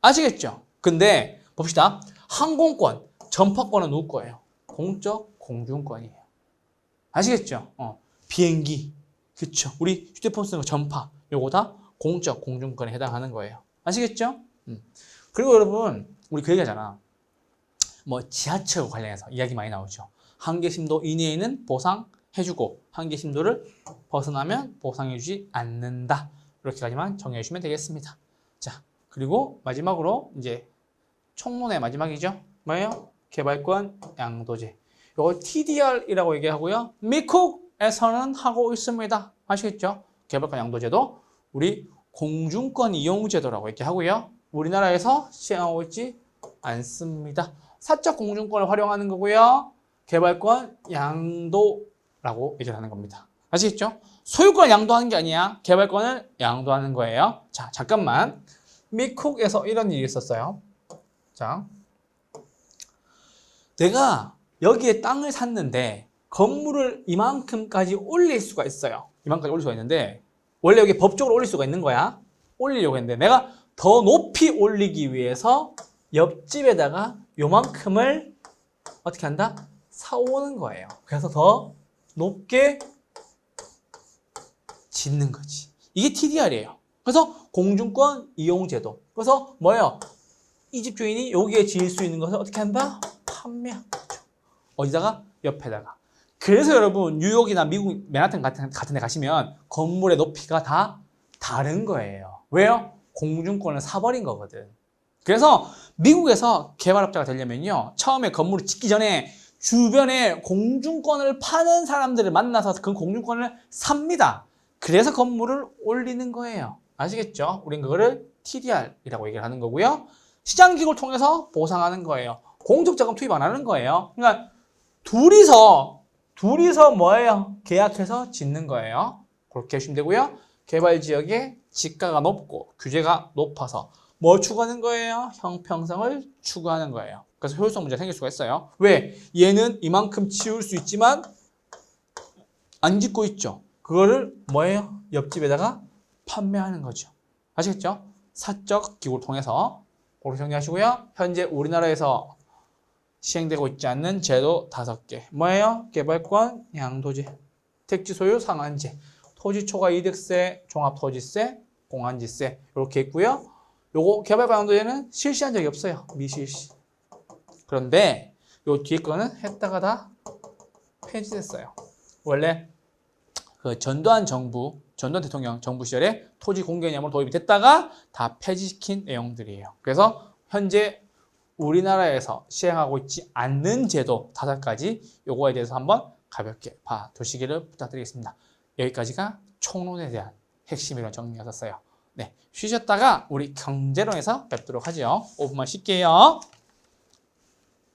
아시겠죠? 근데 봅시다. 항공권, 전파권은 누구 거예요? 공적 공중권이에요. 아시겠죠? 비행기, 그쵸? 우리 휴대폰 쓰는 거 전파, 요거 다 공적 공중권에 해당하는 거예요. 아시겠죠? 그리고 여러분, 우리 그 얘기하잖아. 뭐 지하철 관련해서 이야기 많이 나오죠. 한계심도 이내에는 보상해주고 한계심도를 벗어나면 보상해주지 않는다. 이렇게까지만 정해주시면 되겠습니다. 자, 그리고 마지막으로 이제 총론의 마지막이죠. 뭐예요? 개발권 양도제. 이거 TDR이라고 얘기하고요. 미국에서는 하고 있습니다. 아시겠죠? 개발권 양도제도 우리 공중권 이용제도라고 이렇게 하고요. 우리나라에서 시행하고 있지 않습니다. 사적 공중권을 활용하는 거고요. 개발권 양도라고 얘기를 하는 겁니다. 아시겠죠? 소유권을 양도하는 게 아니야. 개발권을 양도하는 거예요. 자, 잠깐만. 미국에서 이런 일이 있었어요. 자, 내가 여기에 땅을 샀는데 건물을 이만큼까지 올릴 수가 있어요. 이만큼까지 올릴 수가 있는데 원래 여기 법적으로 올릴 수가 있는 거야. 올리려고 했는데 내가 더 높이 올리기 위해서 옆집에다가 요만큼을 어떻게 한다? 사오는 거예요. 그래서 더 높게 짓는 거지. 이게 TDR이에요. 그래서 공중권 이용제도. 그래서 뭐예요? 이 집 주인이 여기에 지을 수 있는 것을 어떻게 한다? 판매한 거죠. 어디다가? 옆에다가. 그래서 여러분 뉴욕이나 미국 맨하튼 같은 데 가시면 건물의 높이가 다 다른 거예요. 왜요? 공중권을 사버린 거거든. 그래서 미국에서 개발업자가 되려면요, 처음에 건물을 짓기 전에 주변에 공중권을 파는 사람들을 만나서 그 공중권을 삽니다. 그래서 건물을 올리는 거예요. 아시겠죠? 우린 그거를 TDR이라고 얘기를 하는 거고요. 시장기구를 통해서 보상하는 거예요. 공적자금 투입 안 하는 거예요. 그러니까 둘이서 뭐예요? 계약해서 짓는 거예요. 그렇게 하시면 되고요. 개발지역에 지가가 높고 규제가 높아서 뭘 추구하는 거예요? 형평성을 추구하는 거예요. 그래서 효율성 문제가 생길 수가 있어요. 왜? 얘는 이만큼 치울 수 있지만 안 짓고 있죠. 그거를 뭐예요? 옆집에다가 판매하는 거죠. 아시겠죠? 사적 기구를 통해서 그렇게 정리하시고요. 현재 우리나라에서 시행되고 있지 않는 제도 5개. 뭐예요? 개발권 양도제, 택지 소유 상한제, 토지 초과 이득세, 종합토지세, 공한지세 이렇게 있고요. 요거 개발권 양도제는 실시한 적이 없어요. 미실시. 그런데 요 뒤에 거는 했다가 다 폐지됐어요. 원래 그 전두환 대통령 정부 시절에 토지 공개념으로 도입이 됐다가 다 폐지시킨 내용들이에요. 그래서 현재 우리나라에서 시행하고 있지 않는 제도 5가지 요거에 대해서 한번 가볍게 봐두시기를 부탁드리겠습니다. 여기까지가 총론에 대한 핵심 이론 정리였었어요. 네, 쉬셨다가 우리 경제론에서 뵙도록 하죠. 5분만 쉴게요.